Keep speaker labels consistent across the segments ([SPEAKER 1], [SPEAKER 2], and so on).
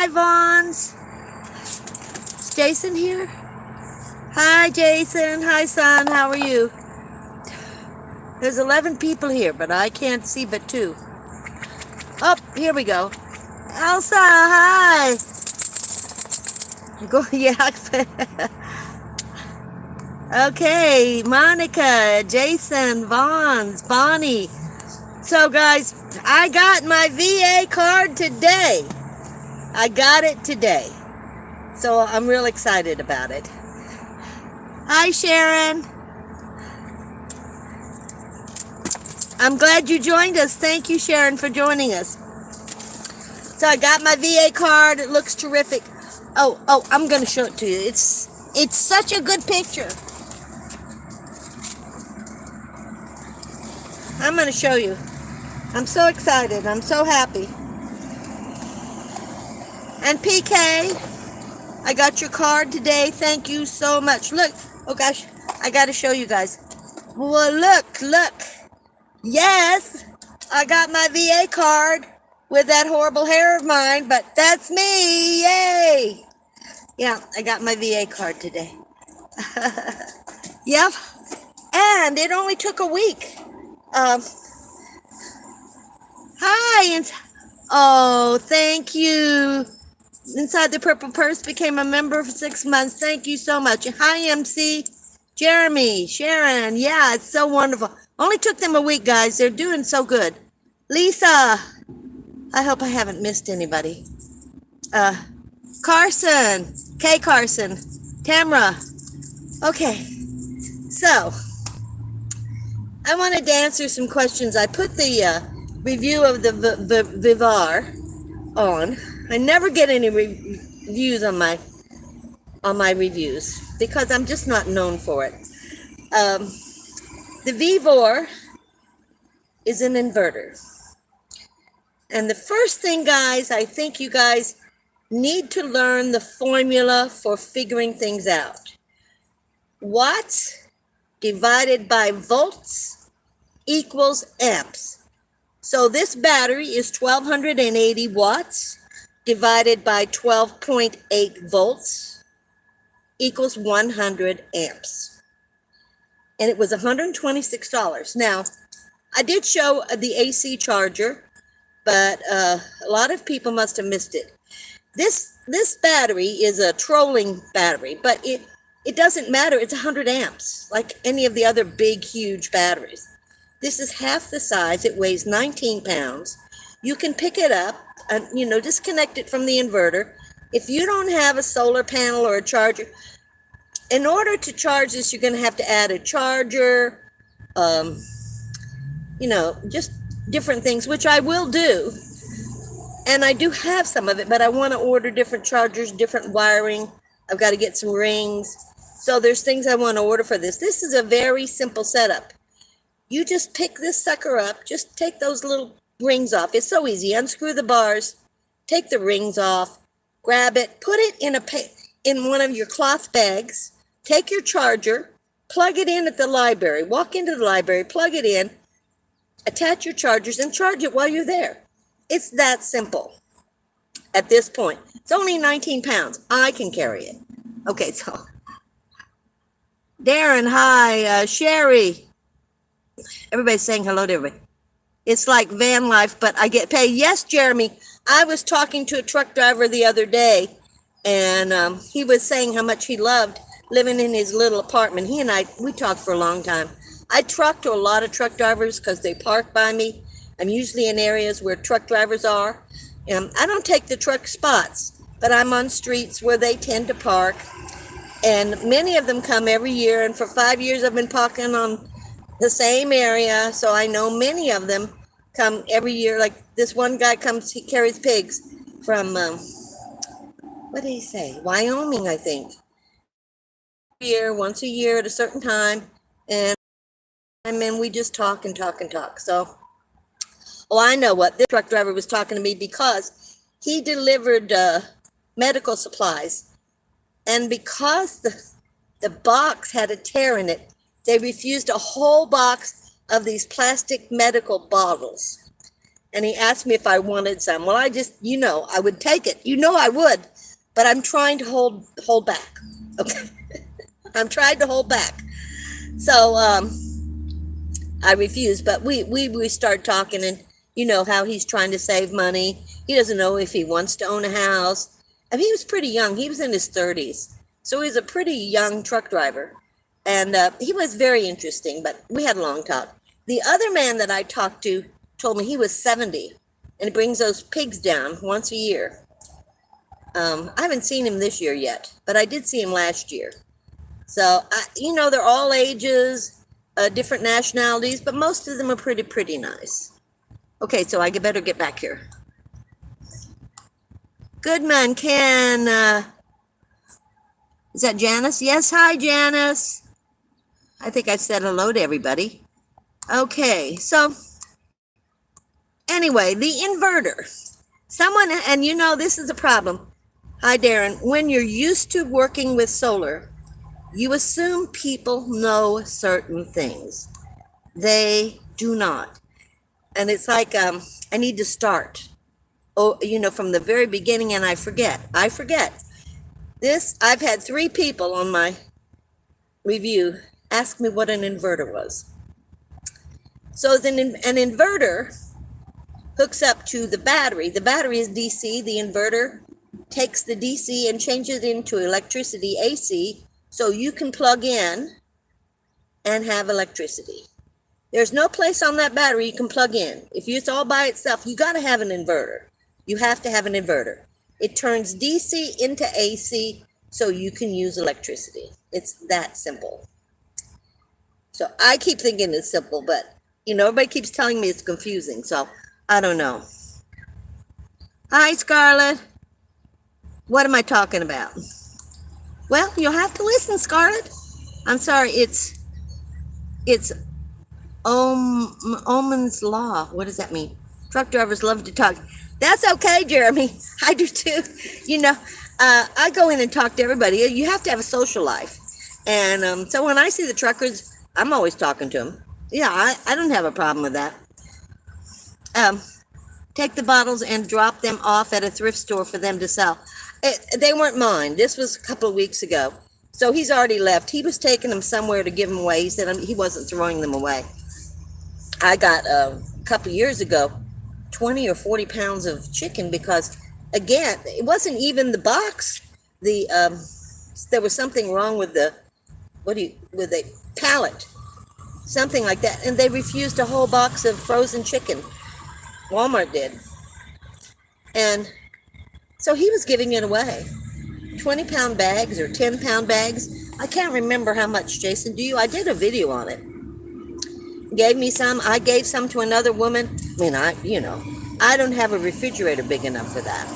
[SPEAKER 1] Hi, Vons. Is Jason here? Hi, Jason. Hi, son. How are you? There's 11 people here, but I can't see but 2. Oh, here we go. Elsa, hi. Go, yeah. Okay, Monica, Jason, Vons, Bonnie. So, guys, I got my VA card today. I got it today. So I'm real excited about it. Hi, Sharon. I'm glad you joined us. Thank you, Sharon, for joining us. So I got my VA card. It looks terrific. Oh, I'm going to show it to you. It's such a good picture. I'm going to show you. I'm so excited. I'm so happy. And PK, I got your card today. Thank you so much. Look. Oh, gosh. I got to show you guys. Well, look. Yes, I got my VA card with that horrible hair of mine, but that's me. Yay. Yeah, I got my VA card today. Yep. And it only took a week. Hi. Oh, thank you. Inside the Purple Purse became a member for 6 months. Thank you so much. Hi, MC. Jeremy, Sharon. Yeah, it's so wonderful. Only took them a week, guys. They're doing so good. Lisa. I hope I haven't missed anybody. Carson. Kay Carson. Tamra. Okay. So, I wanted to answer some questions. I put the review of the Vivar on. I never get any reviews on my reviews because I'm just not known for it. The Vivor is an inverter. And the first thing, guys, I think you guys need to learn the formula for figuring things out. Watts divided by volts equals amps. So this battery is 1280 watts divided by 12.8 volts equals 100 amps. And it was $126. Now, I did show the AC charger, but a lot of people must have missed it. This battery is a trolling battery, but it doesn't matter. It's 100 amps, like any of the other big, huge batteries. This is half the size. It weighs 19 pounds. You can pick it up and, disconnect it from the inverter. If you don't have a solar panel or a charger, in order to charge this, you're going to have to add a charger, just different things, which I will do. And I do have some of it, but I want to order different chargers, different wiring. I've got to get some rings. So there's things I want to order for this. This is a very simple setup. You just pick this sucker up. Just take those little rings off. It's so easy. Unscrew the bars. Take the rings off. Grab it. Put it in one of your cloth bags. Take your charger. Plug it in at the library. Walk into the library. Plug it in. Attach your chargers and charge it while you're there. It's that simple at this point. It's only 19 pounds. I can carry it. Okay, so Darren, hi. Sherry. Everybody's saying hello to everybody. It's like van life, but I get paid. Yes, Jeremy. I was talking to a truck driver the other day, and he was saying how much he loved living in his little apartment. He and I, we talked for a long time. I talk to a lot of truck drivers because they park by me. I'm usually in areas where truck drivers are. I don't take the truck spots, but I'm on streets where they tend to park. And many of them come every year. And for 5 years, I've been parking on the same area. So I know many of them come every year. Like this one guy comes, he carries pigs from, what did he say? Wyoming, I think. Once a year at a certain time. And then we just talk and talk and talk. So, I know what this truck driver was talking to me because he delivered medical supplies. And because the box had a tear in it, they refused a whole box of these plastic medical bottles. and he asked me if I wanted some. Well, I just, I would take it. I would, but I'm trying to hold back. Okay, I'm trying to hold back. So I refused. But we start talking, and how he's trying to save money. He doesn't know if he wants to own a house. I mean, he was pretty young. He was in his 30s, so he was a pretty young truck driver, and he was very interesting. But we had a long talk. The other man that I talked to told me he was 70, and he brings those pigs down once a year. I haven't seen him this year yet, but I did see him last year. So, they're all ages, different nationalities, but most of them are pretty nice. Okay, so I better get back here. Good man, is that Janice? Yes, hi, Janice. I think I said hello to everybody. Okay, so anyway, the inverter. Someone, and this is a problem. Hi, Darren. When you're used to working with solar, you assume people know certain things. They do not. And it's like, I need to start, from the very beginning, and I forget. I've had 3 people on my review ask me what an inverter was. So an inverter hooks up to the battery. The battery is DC. The inverter takes the DC and changes it into electricity, AC, so you can plug in and have electricity. There's no place on that battery you can plug in. If it's all by itself, you got to have an inverter. You have to have an inverter. It turns DC into AC so you can use electricity. It's that simple. So I keep thinking it's simple, but everybody keeps telling me it's confusing, so I don't know. Hi, Scarlett. What am I talking about? Well, you'll have to listen, Scarlett. I'm sorry, it's Omen's Law. What does that mean? Truck drivers love to talk. That's okay, Jeremy. I do too. I go in and talk to everybody. You have to have a social life. And so when I see the truckers, I'm always talking to them. Yeah, I don't have a problem with that. Take the bottles and drop them off at a thrift store for them to sell. They weren't mine. This was a couple of weeks ago. So he's already left. He was taking them somewhere to give them away. He said he wasn't throwing them away. I got a couple of years ago 20 or 40 pounds of chicken because, again, it wasn't even the box. There was something wrong with the pallet, something like that, and they refused a whole box of frozen chicken. Walmart did. And so he was giving it away. 20-pound bags or 10-pound bags. I can't remember how much, Jason. Do you? I did a video on it. Gave me some. I gave some to another woman. I mean, I don't have a refrigerator big enough for that.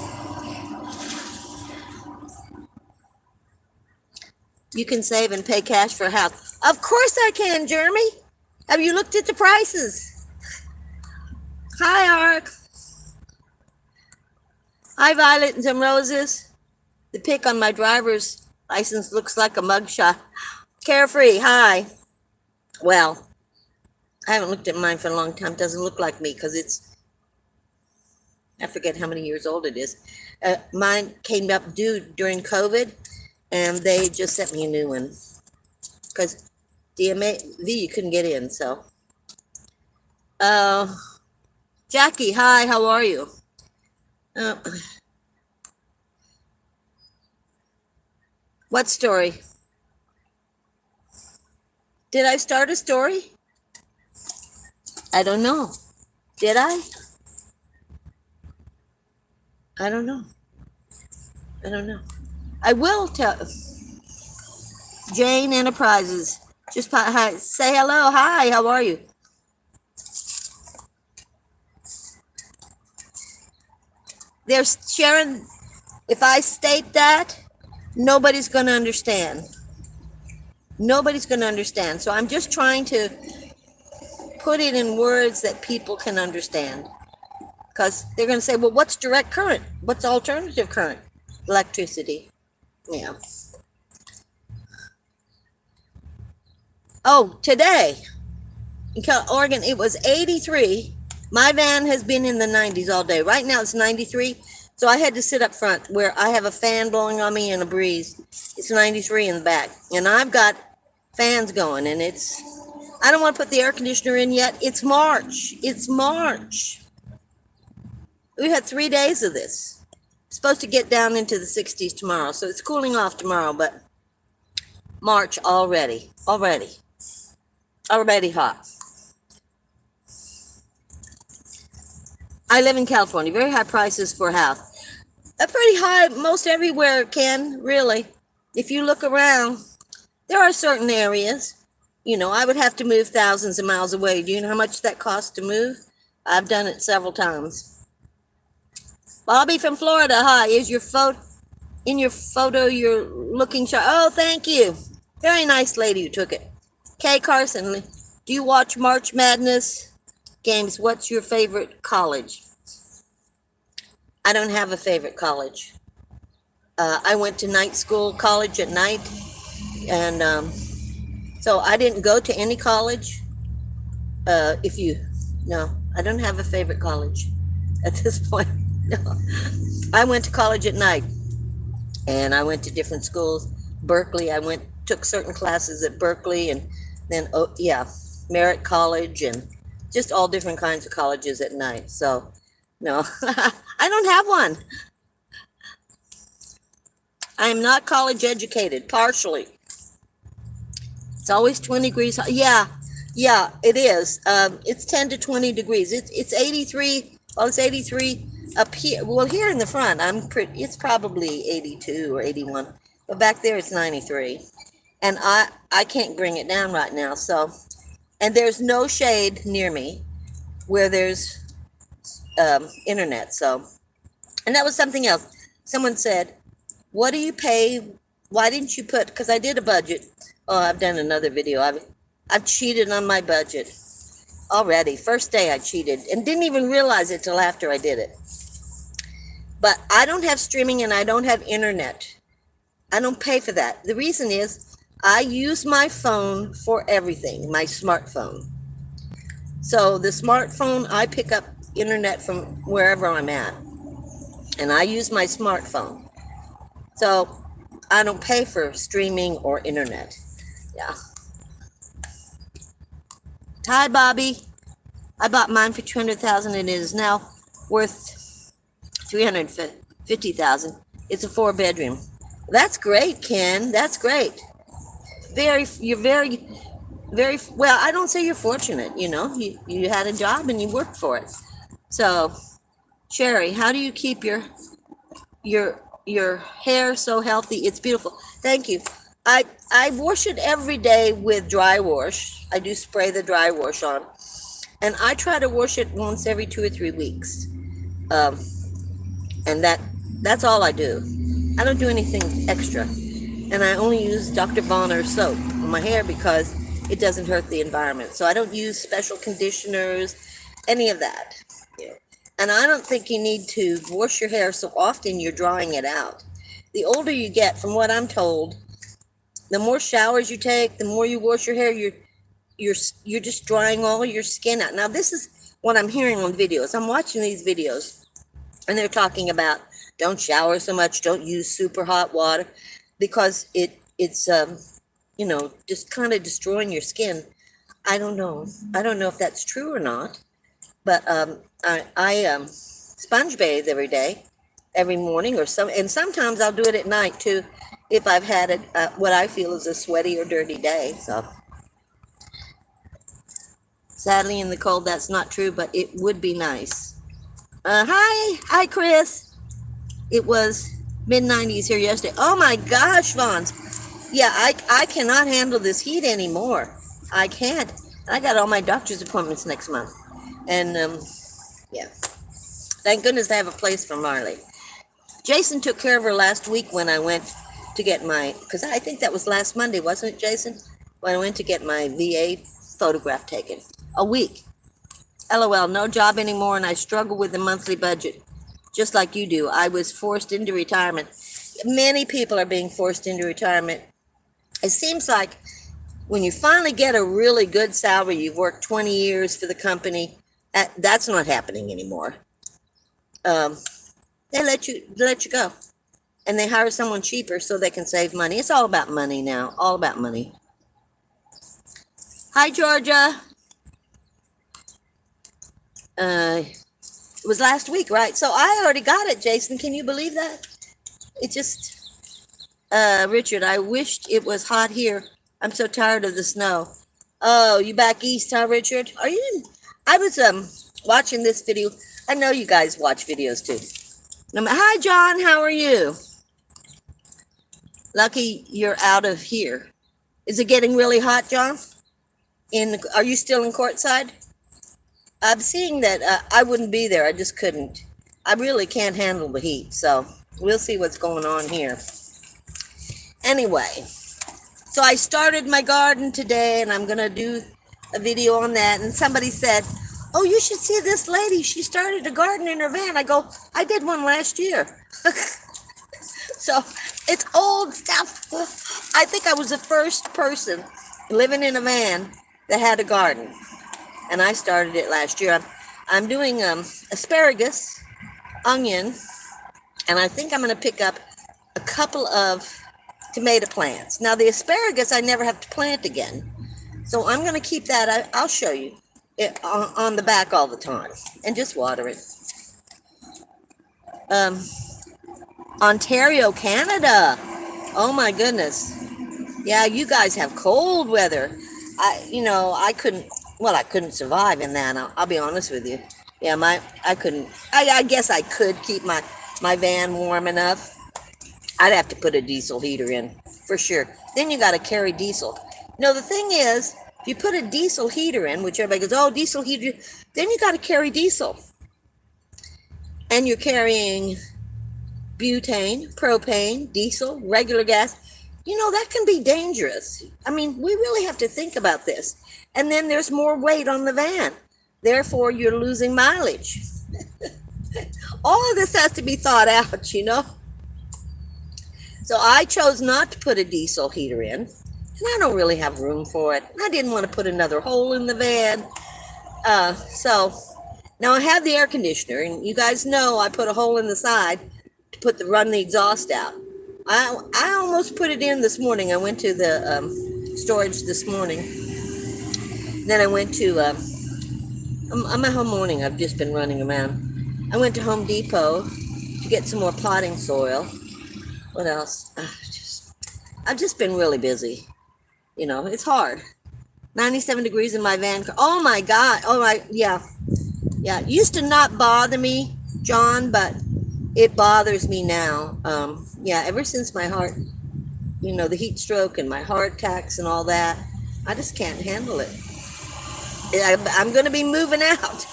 [SPEAKER 1] You can save and pay cash for a house. Of course I can, Jeremy. Have you looked at the prices? Hi, Ark. Hi, Violet and some roses. The pic on my driver's license looks like a mugshot. Carefree, hi. Well, I haven't looked at mine for a long time. It doesn't look like me because I forget how many years old it is. Mine came up due during COVID, and they just sent me a new one because DMV, you couldn't get in, so. Jackie, hi, how are you? What story? Did I start a story? I don't know. Did I? I don't know. I will tell. Jane Enterprises. Just hi, say hello. Hi, how are you? There's Sharon. If I state that, nobody's going to understand. Nobody's going to understand. So I'm just trying to put it in words that people can understand. Because they're going to say, well, what's direct current? What's alternative current? Electricity. Yeah. Oh, today in Oregon, it was 83. My van has been in the 90s all day. Right now it's 93, so I had to sit up front where I have a fan blowing on me and a breeze. It's 93 in the back, and I've got fans going, and I don't want to put the air conditioner in yet. It's March. It's March. We had 3 days of this. It's supposed to get down into the 60s tomorrow, so it's cooling off tomorrow, but March already. Already hot. I live in California. Very high prices for a house. Pretty high most everywhere, Ken, really. If you look around, there are certain areas. I would have to move thousands of miles away. Do you know how much that costs to move? I've done it several times. Bobby from Florida, hi. Is your in your photo you're looking sharp? Oh, thank you. Very nice lady who took it. Kay Carson, do you watch March Madness games? What's your favorite college? I don't have a favorite college. I went to night school, college at night, and so I didn't go to any college. No, I don't have a favorite college at this point. No, I went to college at night, and I went to different schools. Berkeley, took certain classes at Berkeley, and then Merritt College, and just all different kinds of colleges at night. So, no, I don't have one. I am not college educated, partially. It's always 20 degrees. Yeah, it is. It's 10 to 20 degrees. It's 83. Well, it's 83 up here. Well, here in the front, it's probably 82 or 81. But back there, it's 93. And I can't bring it down right now. So, and there's no shade near me where there's internet. So, and that was something else. Someone said, what do you pay? Why didn't you put, because I did a budget. Oh, I've done another video. I've cheated on my budget already. First day I cheated and didn't even realize it till after I did it. But I don't have streaming and I don't have internet. I don't pay for that. The reason is I use my phone for everything, my smartphone. So the smartphone, I pick up internet from wherever I'm at. And I use my smartphone. So I don't pay for streaming or internet. Yeah. Hi, Bobby. I bought mine for $200,000 and it is now worth $350,000. It's a 4-bedroom. That's great, Ken. That's great. You're very well. I don't say you're fortunate. You had a job and you worked for it. So, Sherry, how do you keep your hair so healthy? It's beautiful. Thank you. I wash it every day with dry wash. I do spray the dry wash on, and I try to wash it once every 2 or 3 weeks. And that's all I do. I don't do anything extra, and I only use Dr. Bonner soap on my hair because it doesn't hurt the environment. So I don't use special conditioners, any of that. Yeah. And I don't think you need to wash your hair so often you're drying it out. The older you get, from what I'm told, the more showers you take, the more you wash your hair, you're just drying all your skin out. Now, this is what I'm hearing on videos. I'm watching these videos, and they're talking about don't shower so much, don't use super hot water, because it's just kind of destroying your skin. I don't know if that's true or not, but I sponge bathe every day, every morning, and sometimes I'll do it at night too, if I've had what I feel is a sweaty or dirty day. So, sadly, in the cold, that's not true, but it would be nice. Hi, Chris. It was mid-90s here yesterday. Oh my gosh, Vons. Yeah, I cannot handle this heat anymore. I can't. I got all my doctor's appointments next month, and yeah. Thank goodness I have a place for Marley. Jason took care of her last week when I went to get because I think that was last Monday, wasn't it, Jason? When I went to get my VA photograph taken. A week. LOL, no job anymore, and I struggle with the monthly budget. Just like you do. I was forced into retirement. Many people are being forced into retirement. It seems like when you finally get a really good salary, you've worked 20 years for the company, That's not happening anymore. Um, they let you go, and they hire someone cheaper so they can save money. It's all about money now. All about money. Hi, Georgia. It was last week, right? So I already got it, Jason. Can you believe that? It just, Richard, I wished it was hot here. I'm so tired of the snow. Oh, you back east, huh, Richard? Are you in? I was watching this video. I know you guys watch videos too. Hi, John. How are you? Lucky you're out of here. Is it getting really hot, John? Are you still in courtside? I'm seeing that I wouldn't be there. I just couldn't. I really can't handle the heat. So we'll see what's going on here. Anyway, so I started my garden today, and I'm going to do a video on that. And somebody said, oh, you should see this lady. She started a garden in her van. I go, I did one last year. So it's old stuff. I think I was the first person living in a van that had a garden. And I started it last year. I'm doing asparagus, onion, and I think I'm going to pick up a couple of tomato plants. Now, the asparagus I never have to plant again. So I'm going to keep that. I'll show you it on the back all the time. And just water it. Ontario, Canada. Oh, my goodness. Yeah, you guys have cold weather. I couldn't survive in that. I'll be honest with you. Yeah, I couldn't. I guess I could keep my van warm enough. I'd have to put a diesel heater in for sure. Then you got to carry diesel. The thing is, if you put a diesel heater in, which everybody goes, oh, diesel heater, then you got to carry diesel. And you're carrying butane, propane, diesel, regular gas. That can be dangerous. I mean, we really have to think about this. And then there's more weight on the van. Therefore, you're losing mileage. All of this has to be thought out, So I chose not to put a diesel heater in. And I don't really have room for it. I didn't want to put another hole in the van. So now I have the air conditioner. And you guys know I put a hole in the side to run the exhaust out. I almost put it in this morning. I went to the storage this morning. Then I went to, I'm at home morning. I've just been running around. I went to Home Depot to get some more potting soil. What else? I've just been really busy. It's hard. 97 degrees in my van. Oh my God. Oh my, yeah. Yeah, it used to not bother me, John, but it bothers me now. Ever since my heart, the heat stroke and my heart attacks and all that, I just can't handle it. I'm going to be moving out.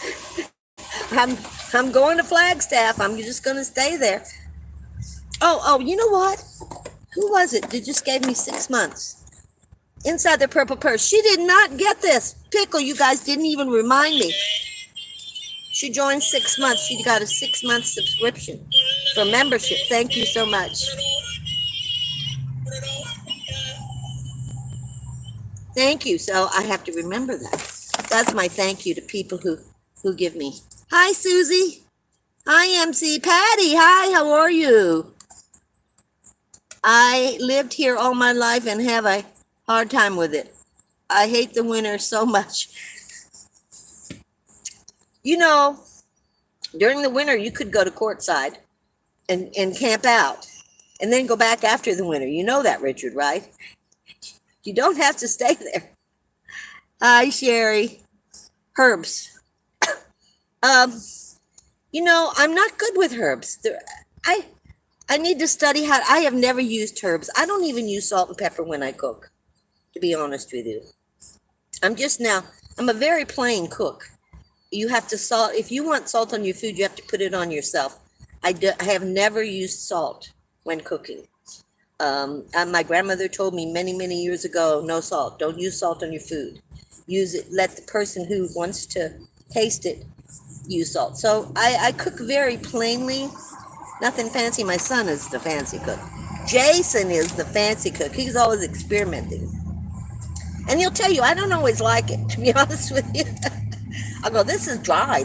[SPEAKER 1] I'm going to Flagstaff. I'm just going to stay there. Oh, you know what? Who was it that just gave me 6 months? Inside the purple purse. She did not get this. Pickle, you guys didn't even remind me. She joined 6 months. She got a 6-month subscription for membership. Thank you so much. Thank you. So I have to remember that. That's my thank you to people who give me. Hi, Susie. Hi, MC. Patty. Hi, how are you? I lived here all my life and have a hard time with it. I hate the winter so much. During the winter, you could go to courtside and camp out and then go back after the winter. You know that, Richard, right? You don't have to stay there. Hi, Sherry. Herbs. I'm not good with herbs. I need to study how. I have never used herbs. I don't even use salt and pepper when I cook, to be honest with you. I'm a very plain cook. You have to salt. If you want salt on your food, you have to put it on yourself. I have never used salt when cooking. My grandmother told me many, many years ago, no salt. Don't use salt on your food. Use it. Let the person who wants to taste it use salt. So I cook very plainly. Nothing fancy. My son is the fancy cook. Jason is the fancy cook. He's always experimenting. And he'll tell you, I don't always like it, to be honest with you. I'll go, this is dry.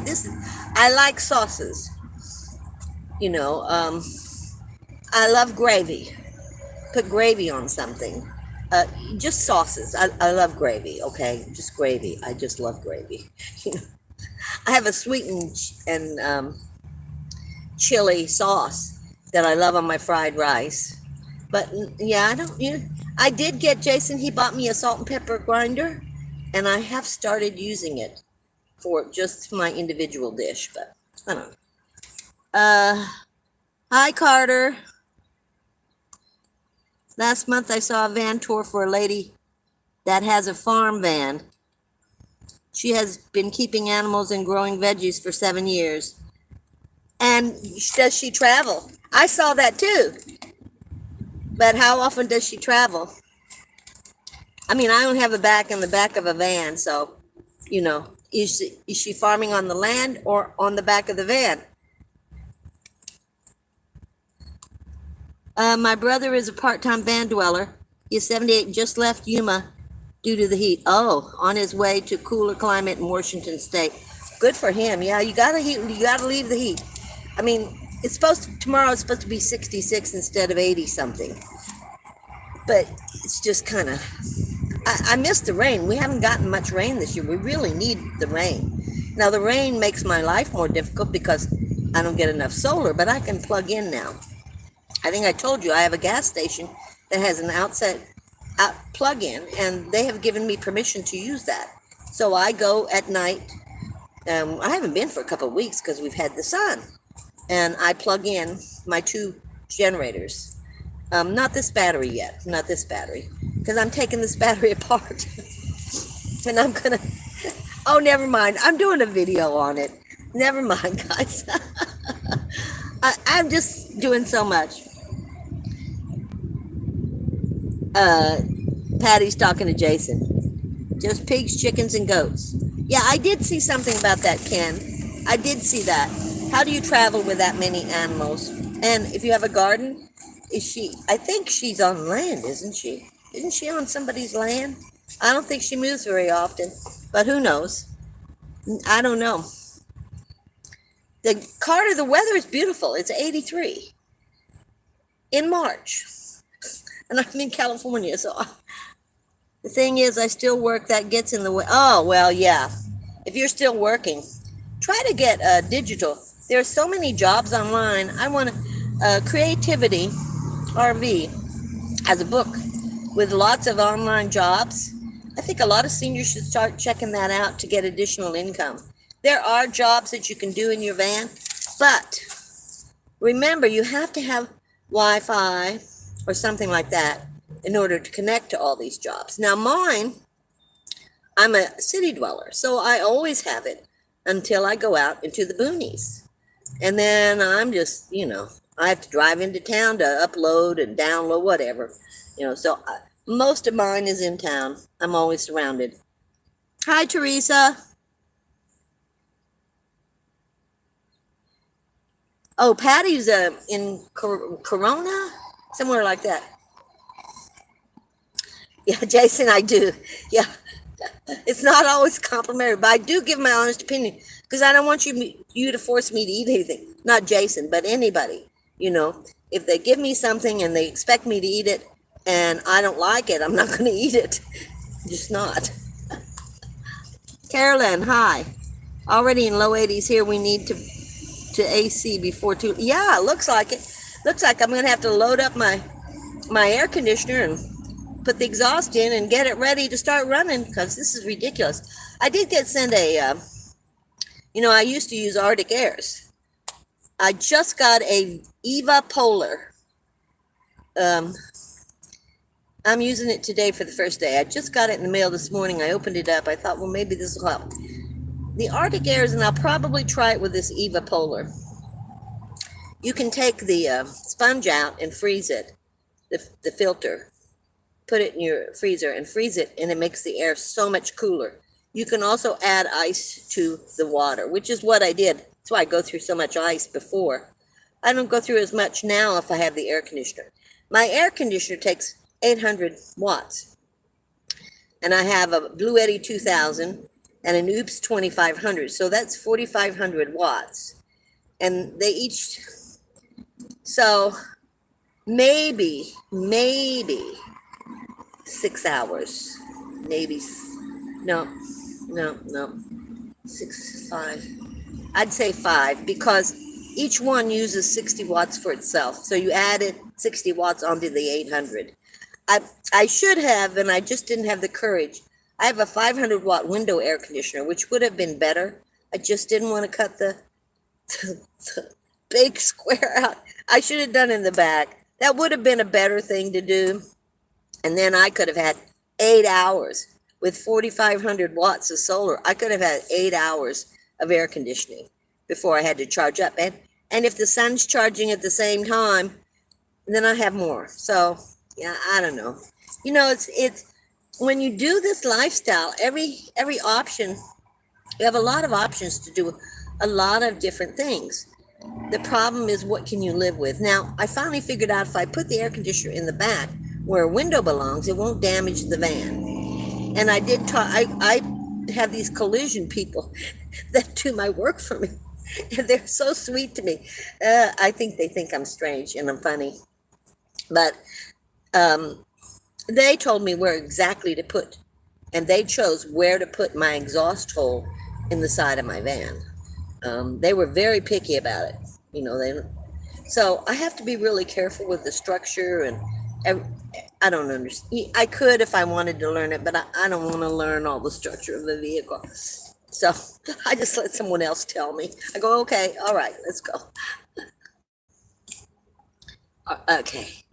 [SPEAKER 1] I like sauces. You know, I love gravy. Put gravy on something. Uh, just sauces. I love gravy. Okay, just gravy. I just love gravy. You know, I have a sweet and chili sauce that I love on my fried rice. But yeah, I don't. You know, I did get Jason. He bought me a salt and pepper grinder, and I have started using it for just my individual dish. But I don't know. Hi Carter. Last month I saw a van tour for a lady that has a farm van. She has been keeping animals and growing veggies for 7 years. And does she travel? I saw that too. But how often does she travel? I mean, I don't have a back in the back of a van, so, you know, is she farming on the land or on the back of the van? My brother is a part-time van dweller. He's 78 and just left Yuma due to the heat. Oh, on his way to cooler climate in Washington State. Good for him. Yeah, you gotta leave the heat. I mean, tomorrow it's supposed to be 66 instead of 80 something. But it's just kind of, I miss the rain. We haven't gotten much rain this year. We really need the rain. Now the rain makes my life more difficult because I don't get enough solar, but I can plug in now. I think I told you I have a gas station that has an outside plug-in, and they have given me permission to use that. So I go at night. I haven't been for a couple of weeks because we've had the sun, and I plug in my two generators. Not this battery yet. Not this battery, because I'm taking this battery apart, and I'm gonna. Oh, never mind. I'm doing a video on it. Never mind, guys. I'm just doing so much. Patty's talking to Jason. Just pigs, chickens, and goats. Yeah, I did see something about that, Ken. I did see that. How do you travel with that many animals? And if you have a garden, I think she's on land, isn't she? Isn't she on somebody's land? I don't think she moves very often, but who knows? I don't know. Carter, the weather is beautiful. It's 83 in March. And I'm in California, so the thing is, I still work. That gets in the way. Oh, well, yeah. If you're still working, try to get digital. There are so many jobs online. I want Creativity RV has a book with lots of online jobs. I think a lot of seniors should start checking that out to get additional income. There are jobs that you can do in your van, but remember, you have to have Wi-Fi or something like that in order to connect to all these jobs. Now mine, I'm a city dweller, so I always have it until I go out into the boonies. And then I'm just, I have to drive into town to upload and download whatever. So most of mine is in town. I'm always surrounded. Hi, Teresa. Oh, Patty's in Corona? Somewhere like that. Yeah, Jason, I do. Yeah, it's not always complimentary, but I do give my honest opinion because I don't want you to force me to eat anything. Not Jason, but anybody. If they give me something and they expect me to eat it and I don't like it, I'm not going to eat it. Just not. Carolyn, hi. Already in low 80s here. We need to AC before too. Yeah, looks like it. Looks like I'm going to have to load up my air conditioner and put the exhaust in and get it ready to start running because this is ridiculous. I did get sent I used to use Arctic Airs. I just got a Eva Polar. I'm using it today for the first day. I just got it in the mail this morning. I opened it up. I thought, well, maybe this will help. The Arctic Airs, and I'll probably try it with this Eva Polar. You can take the sponge out and freeze it, the filter. Put it in your freezer and freeze it, and it makes the air so much cooler. You can also add ice to the water, which is what I did. That's why I go through so much ice before. I don't go through as much now if I have the air conditioner. My air conditioner takes 800 watts. And I have a Blue Eddy 2000, and an OOPS 2500. So that's 4,500 watts. And they each, so maybe 6 hours. Maybe, no. 6, 5. I'd say 5 because each one uses 60 watts for itself. So you added 60 watts onto the 800. I should have, and I just didn't have the courage. I have a 500 watt window air conditioner, which would have been better. I just didn't want to cut the big square out. I should have done in the back. That would have been a better thing to do. And then I could have had 8 hours with 4,500 watts of solar. I could have had 8 hours of air conditioning before I had to charge up. And if the sun's charging at the same time, then I have more. So yeah, I don't know. You know, it's when you do this lifestyle, every option, you have a lot of options to do a lot of different things. The problem is, what can you live with? Now, I finally figured out if I put the air conditioner in the back where a window belongs, it won't damage the van. And I did talk, I have these collision people that do my work for me. And they're so sweet to me. I think they think I'm strange and I'm funny. But they told me where exactly to put, and they chose where to put my exhaust hole in the side of my van. They were very picky about it. You know, so I have to be really careful with the structure, and I don't understand. I could if I wanted to learn it, but I don't want to learn all the structure of the vehicle. So I just let someone else tell me. I go, okay, all right, let's go. Okay.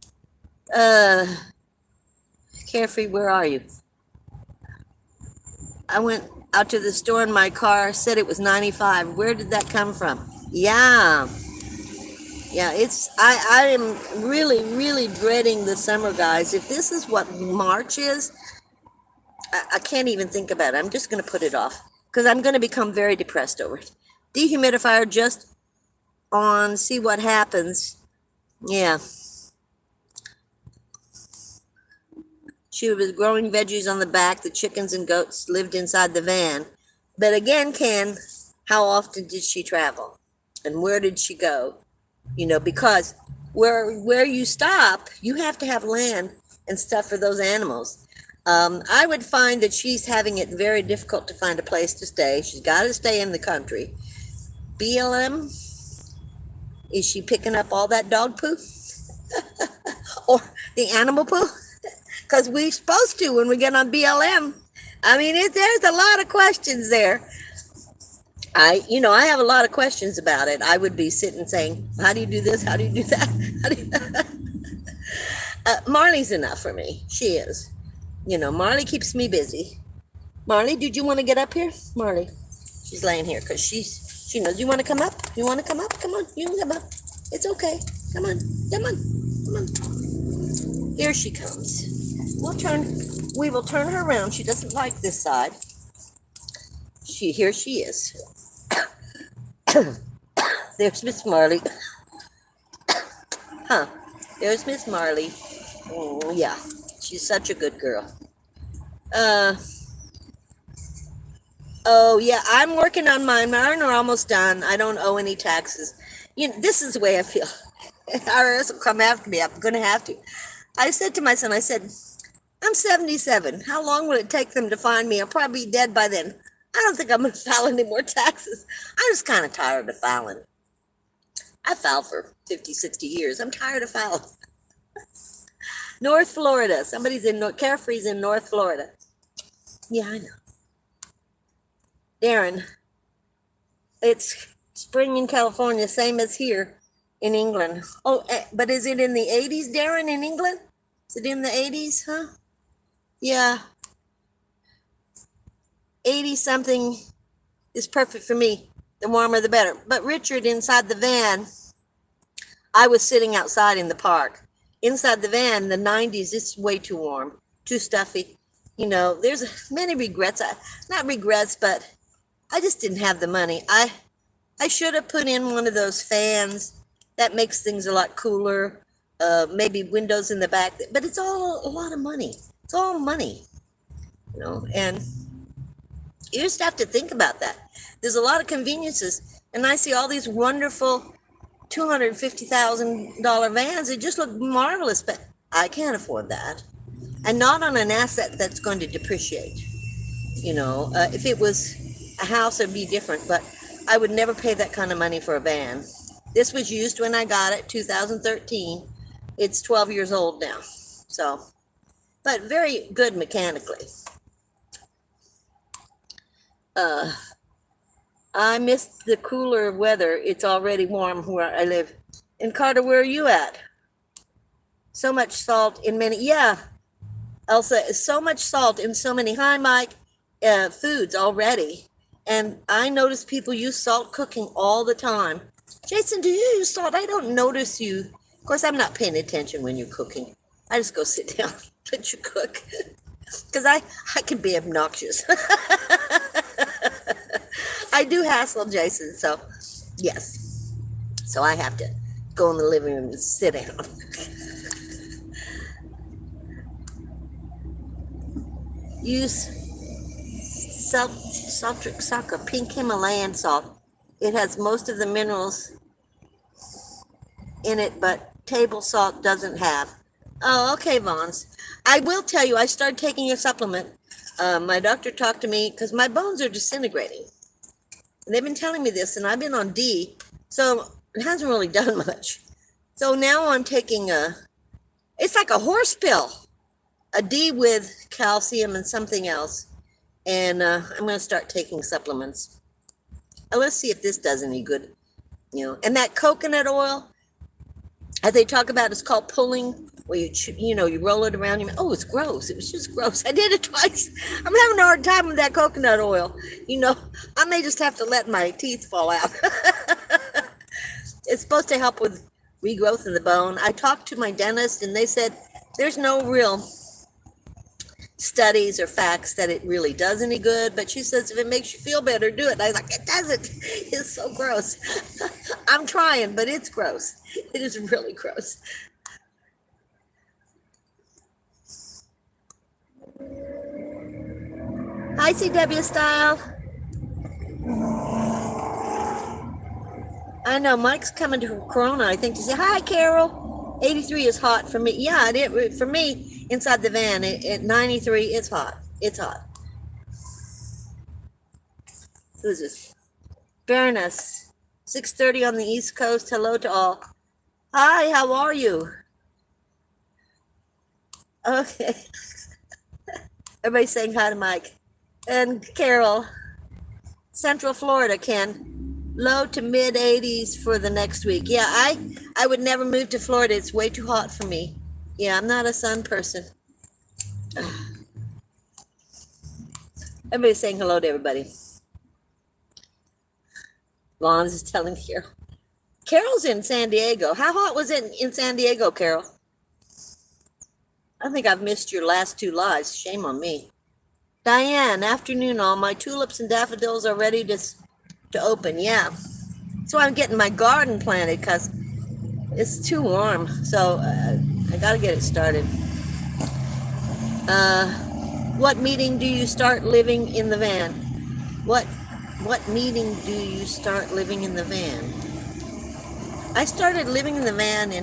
[SPEAKER 1] Carefree, where are you? I went out to the store in my car, said it was 95. Where did that come from? Yeah, I am really dreading the summer, guys. If this is what March is, I can't even think about it. I'm just going to put it off because I'm going to become very depressed over it. Dehumidifier just on, see what happens. Yeah. She was growing veggies on the back. The chickens and goats lived inside the van. But again, Ken, how often did she travel? And where did she go? You know, because where you stop, you have to have land and stuff for those animals. I would find that she's having it very difficult to find a place to stay. She's got to stay in the country. BLM, is she picking up all that dog poo? Or the animal poo? Because we're supposed to when we get on BLM. I mean, there's a lot of questions there. I have a lot of questions about it. I would be sitting saying, how do you do this? How do you do that? Marley's enough for me. She is. You know, Marley keeps me busy. Marley, did you want to get up here? Marley, she's laying here because she knows. You want to come up? You want to come up? Come on, you can come up. It's okay. Come on. Here she comes. We will turn her around. She doesn't like this side. Here she is. There's Miss Marley. There's Miss Marley. Oh, yeah. She's such a good girl. Oh, yeah. I'm working on mine. Mine are almost done. I don't owe any taxes. This is the way I feel. IRS will come after me. I'm going to have to. I said to my son, I'm 77. How long will it take them to find me? I'll probably be dead by then. I don't think I'm going to file any more taxes. I'm just kind of tired of filing. I filed for 50, 60 years. I'm tired of filing. North Florida. Carefree's in North Florida. Yeah, I know. Darren, it's spring in California, same as here in England. Oh, but is it in the 80s, Darren, in England? Is it in the 80s, huh? Yeah. 80 something is perfect for me. The warmer the better. But Richard, inside the van, I was sitting outside in the park. Inside the van, the 90s, it's way too warm, too stuffy. You know, there's many regrets. Not regrets, but I just didn't have the money. I should have put in one of those fans. That makes things a lot cooler. Maybe windows in the back. But it's all a lot of money. It's all money. You know, and You just have to think about that. There's a lot of conveniences, and I see all these wonderful $250,000 vans. They just look marvelous, but I can't afford that. And not on an asset that's going to depreciate. If it was a house, it'd be different, but I would never pay that kind of money for a van. This was used when I got it, 2013. It's 12 years old now. So, but very good mechanically. I miss the cooler weather. It's already warm where I live. And Carter, where are you at? So much salt in many, yeah, Elsa, so much salt in so many, hi Mike, foods already. And I notice people use salt cooking all the time. Jason, do you use salt? I don't notice you. Of course, I'm not paying attention when you're cooking. I just go sit down, let you cook. Because I can be obnoxious. I do hassle Jason, so yes. So I have to go in the living room and sit down. Use Saltric Saka, pink Himalayan salt. It has most of the minerals in it, but table salt doesn't have. Oh, okay, Vons. I will tell you, I started taking a supplement. My doctor talked to me because my bones are disintegrating. And they've been telling me this, and I've been on D, so it hasn't really done much. So now I'm taking it's like a horse pill, a D with calcium and something else. And I'm going to start taking supplements. Let's see if this does any good. And that coconut oil, as they talk about, it's called pulling, where you roll it around. Oh, it's gross. It was just gross. I did it twice. I'm having a hard time with that coconut oil. I may just have to let my teeth fall out. It's supposed to help with regrowth in the bone. I talked to my dentist, and they said there's no real studies or facts that it really does any good, but she says if it makes you feel better, do it. And I was like, it doesn't. It's so gross. I'm trying, but it's gross. It is really gross. Hi, CW Style. I know Mike's coming to Corona, I think, to say hi, Carol. 83 is hot for me. Yeah, for me inside the van at 93, it's hot. It's hot. Who's this? Baroness, 6:30 on the East Coast. Hello to all. Hi, how are you? Okay. Everybody's saying hi to Mike. And Carol, Central Florida, Ken. Low to mid 80s for the next week. Yeah, I would never move to Florida. It's way too hot for me. Yeah, I'm not a sun person. Everybody's saying hello to everybody. Lons is telling Carol. Carol's in San Diego. How hot was it in San Diego, Carol? I think I've missed your last two lives. Shame on me. Diane, afternoon all. My tulips and daffodils are ready to open. Yeah. So I'm getting my garden planted because it's too warm. So I got to get it started. What meeting do you start living in the van? What meeting do you start living in the van? I started living in the van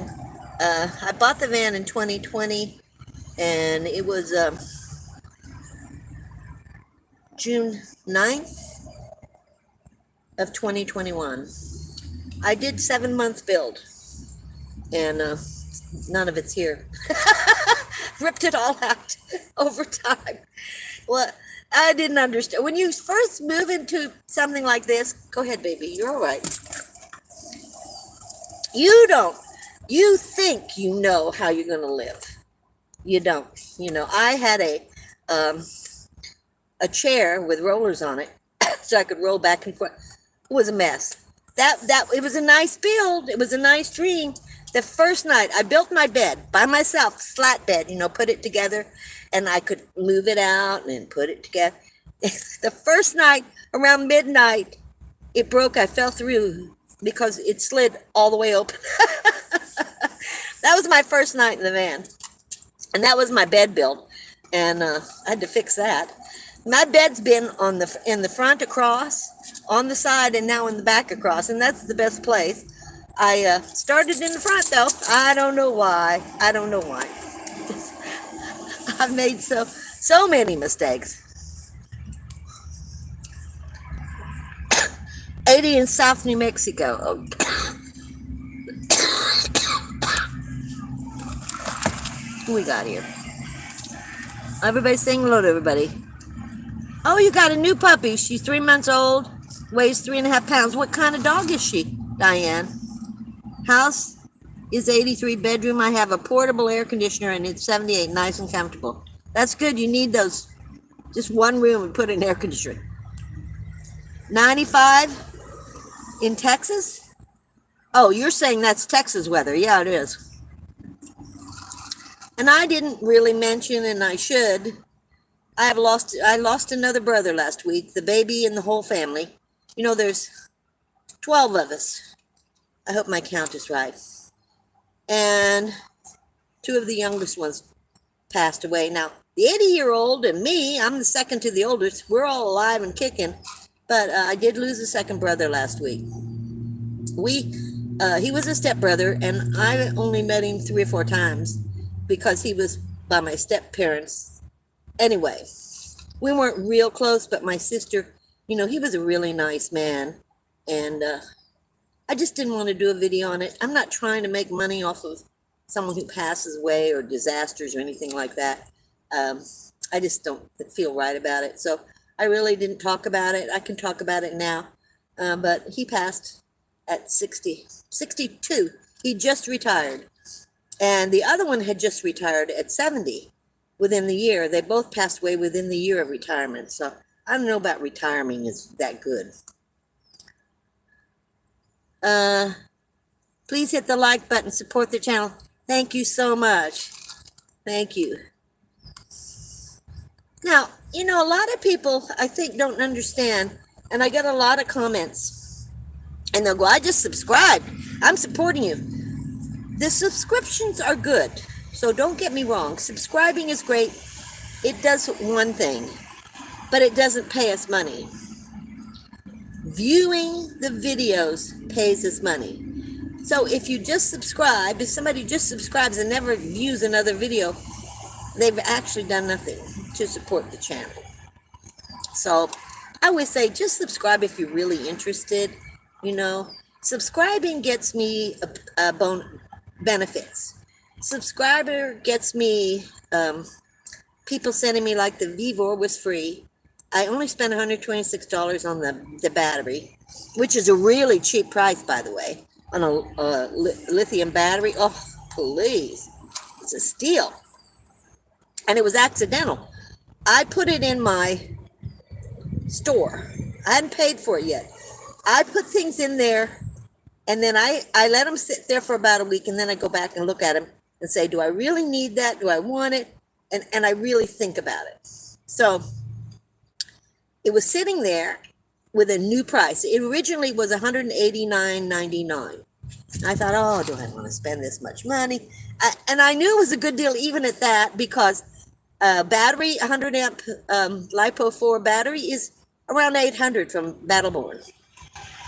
[SPEAKER 1] I bought the van in 2020, and it was June 9th of 2021. I did 7 months build, and none of it's here. Ripped it all out over time. Well, I didn't understand. When you first move into something like this, go ahead, baby, you're all right. You think you know how you're going to live. You don't. I had a chair with rollers on it so I could roll back and forth. It was a mess. It was a nice build. It was a nice dream. The first night I built my bed by myself, slat bed, put it together, and I could move it out and put it together. The first night around midnight, it broke. I fell through because it slid all the way open. That was my first night in the van. And that was my bed build. And I had to fix that. My bed's been in the front across, on the side, and now in the back across, and that's the best place. I started in the front though. I don't know why. I don't know why. I've made so many mistakes. 80 in South New Mexico. Oh, who we got here? Everybody saying hello to everybody. Oh, you got a new puppy. She's 3 months old, weighs 3.5 pounds. What kind of dog is she, Diane? House is 83, bedroom. I have a portable air conditioner and it's 78, nice and comfortable. That's good. You need those. Just one room and put an air conditioner. 95 in Texas? Oh, you're saying that's Texas weather. Yeah, it is. And I didn't really mention, and I should, I lost another brother last week, the baby and the whole family. You know, there's 12 of us. I hope my count is right. And 2 of the youngest ones passed away. Now, the 80-year-old and me, I'm the second to the oldest. We're all alive and kicking. But I did lose a second brother last week. He was a stepbrother, and I only met him 3 or 4 times because he was by my step parents. Anyway, we weren't real close, but my sister, he was a really nice man. And I just didn't want to do a video on it. I'm not trying to make money off of someone who passes away or disasters or anything like that. I just don't feel right about it. So I really didn't talk about it. I can talk about it now. But he passed at 62. He just retired. And the other one had just retired at 70 within the year. They both passed away within the year of retirement. So I don't know about retiring is that good. Please hit the like button, support the channel. Thank you so much. Thank you. Now, a lot of people, I think, don't understand, and I get a lot of comments, and they'll go, I just subscribed. I'm supporting you. The subscriptions are good, so don't get me wrong. Subscribing is great. It does one thing, but it doesn't pay us money. Viewing the videos pays us money. So if you just subscribe, if somebody just subscribes and never views another video, they've actually done nothing to support the channel. So I would say just subscribe if you're really interested. Subscribing gets me benefits. Subscriber gets me people sending me, like the L.A.V.A was free. I only spent $126 on the battery, which is a really cheap price, by the way, on a lithium battery. Oh, please. It's a steal. And it was accidental. I put it in my store. I hadn't paid for it yet. I put things in there, and then I let them sit there for about a week, and then I go back and look at them and say, do I really need that? Do I want it? And I really think about it. So it was sitting there with a new price. It originally was $189.99. I thought, oh, do I want to spend this much money? And I knew it was a good deal even at that, because battery, 100 amp LiPo 4 battery is around $800 from Battleborn.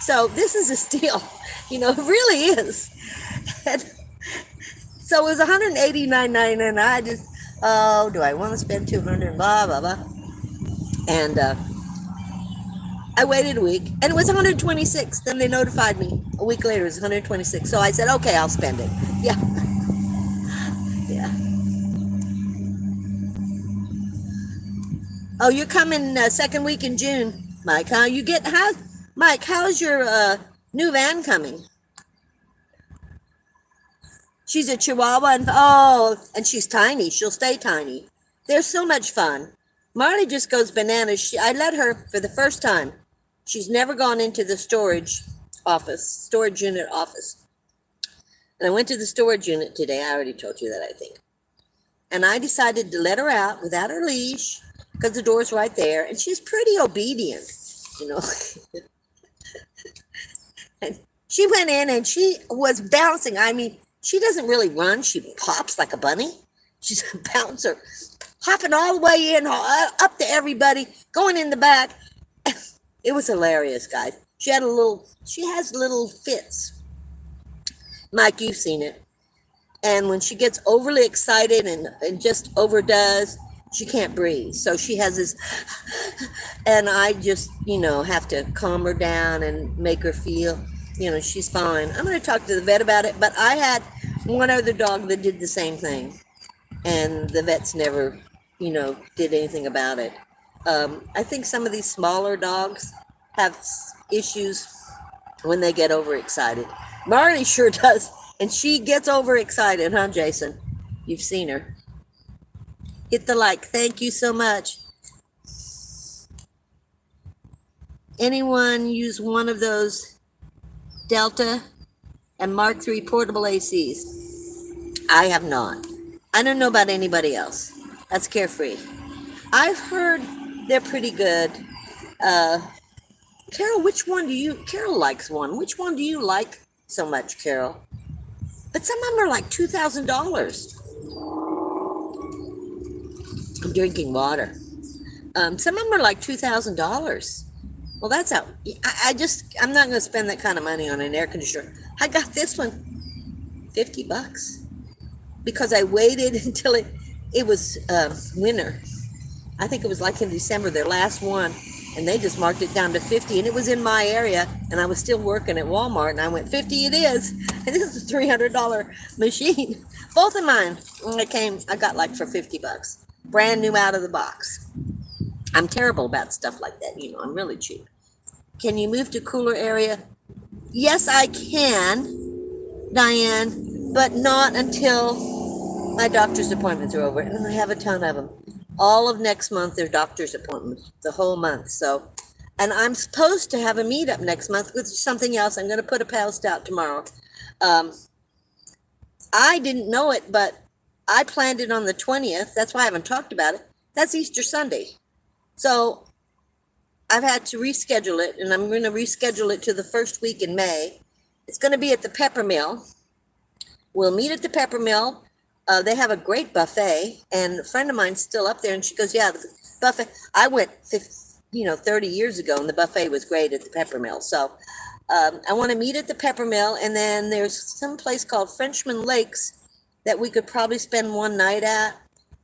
[SPEAKER 1] So this is a steal. It really is. And so it was $189.99, and I just, oh, do I want to spend $200? Blah, blah, blah. And I waited a week, and it was $126. Then they notified me a week later it was $126. So I said, okay, I'll spend it. Yeah. Yeah. Oh, you're coming second week in June, Mike, huh? Mike, how's your new van coming? She's a Chihuahua, and she's tiny. She'll stay tiny. They're so much fun. Marley just goes bananas. I let her for the first time. She's never gone into the storage unit office. And I went to the storage unit today. I already told you that, I think. And I decided to let her out without her leash, because the door's right there. And she's pretty obedient, And she went in and she was bouncing. I mean, she doesn't really run. She pops like a bunny. She's a bouncer. hopping all the way in, up to everybody, going in the back. It was hilarious, guys. She has little fits. Mike, you've seen it. And when she gets overly excited and just overdoes, she can't breathe. So she has this, and I just, have to calm her down and make her feel, she's fine. I'm going to talk to the vet about it, but I had one other dog that did the same thing, and the vets never, did anything about it. I think some of these smaller dogs have issues when they get overexcited. Marley sure does, and she gets overexcited, huh, Jason? You've seen her. Hit the like. Thank you so much. Anyone use one of those Delta and Mark III portable ACs? I have not. I don't know about anybody else. That's Carefree. I've heard they're pretty good. Carol, Carol likes one. Which one do you like so much, Carol? But some of them are like $2,000. I'm drinking water. Some of them are like $2,000. Well, that's out. I'm not going to spend that kind of money on an air conditioner. I got this one, $50, because I waited until it was winter. I think it was like in December, their last one, and they just marked it down to 50, and it was in my area, and I was still working at Walmart, and I went, 50 it is, and this is a $300 machine. Both of mine, I got like for $50, brand new out of the box. I'm terrible about stuff like that, I'm really cheap. Can you move to cooler area? Yes, I can, Diane, but not until my doctor's appointments are over, and I have a ton of them. All of next month, they're doctor's appointments, the whole month. So, and I'm supposed to have a meetup next month with something else. I'm going to put a post out tomorrow. I didn't know it, but I planned it on the 20th. That's why I haven't talked about it. That's Easter Sunday. So I've had to reschedule it, and I'm going to reschedule it to the first week in May. It's going to be at the Pepper Mill. We'll meet at the Pepper Mill. They have a great buffet, and a friend of mine's still up there, and she goes, yeah, the buffet. I went 30 years ago, and the buffet was great at the Pepper Mill. So I want to meet at the Pepper Mill, and then there's some place called Frenchman Lakes that we could probably spend one night at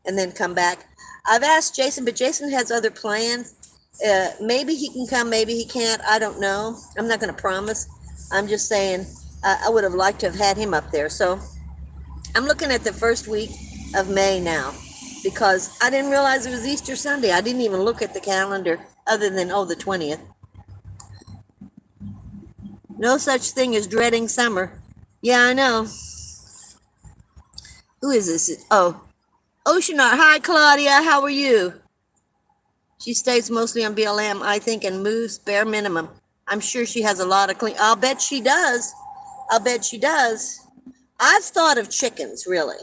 [SPEAKER 1] and then come back. I've asked Jason, but Jason has other plans. Maybe he can come, maybe he can't. I don't know. I'm not going to promise. I'm just saying I would have liked to have had him up there. So I'm looking at the first week of May now, because I didn't realize it was Easter Sunday. I didn't even look at the calendar other than, the 20th. No such thing as dreading summer. Yeah, I know. Who is this? Oh, Oceanart. Hi, Claudia. How are you? She stays mostly on BLM, I think, and moves bare minimum. I'm sure she has a lot of clean. I'll bet she does. I've thought of chickens, really.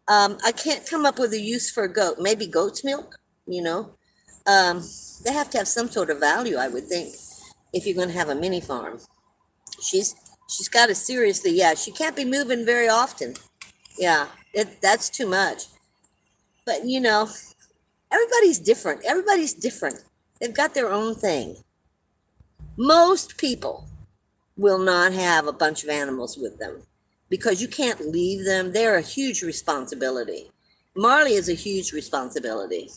[SPEAKER 1] I can't come up with a use for a goat. Maybe goat's milk, They have to have some sort of value, I would think, if you're going to have a mini farm. She's got to seriously, she can't be moving very often. Yeah, that's too much. But, everybody's different. They've got their own thing. Most people will not have a bunch of animals with them, because you can't leave them. They're a huge responsibility. Marley is a huge responsibility.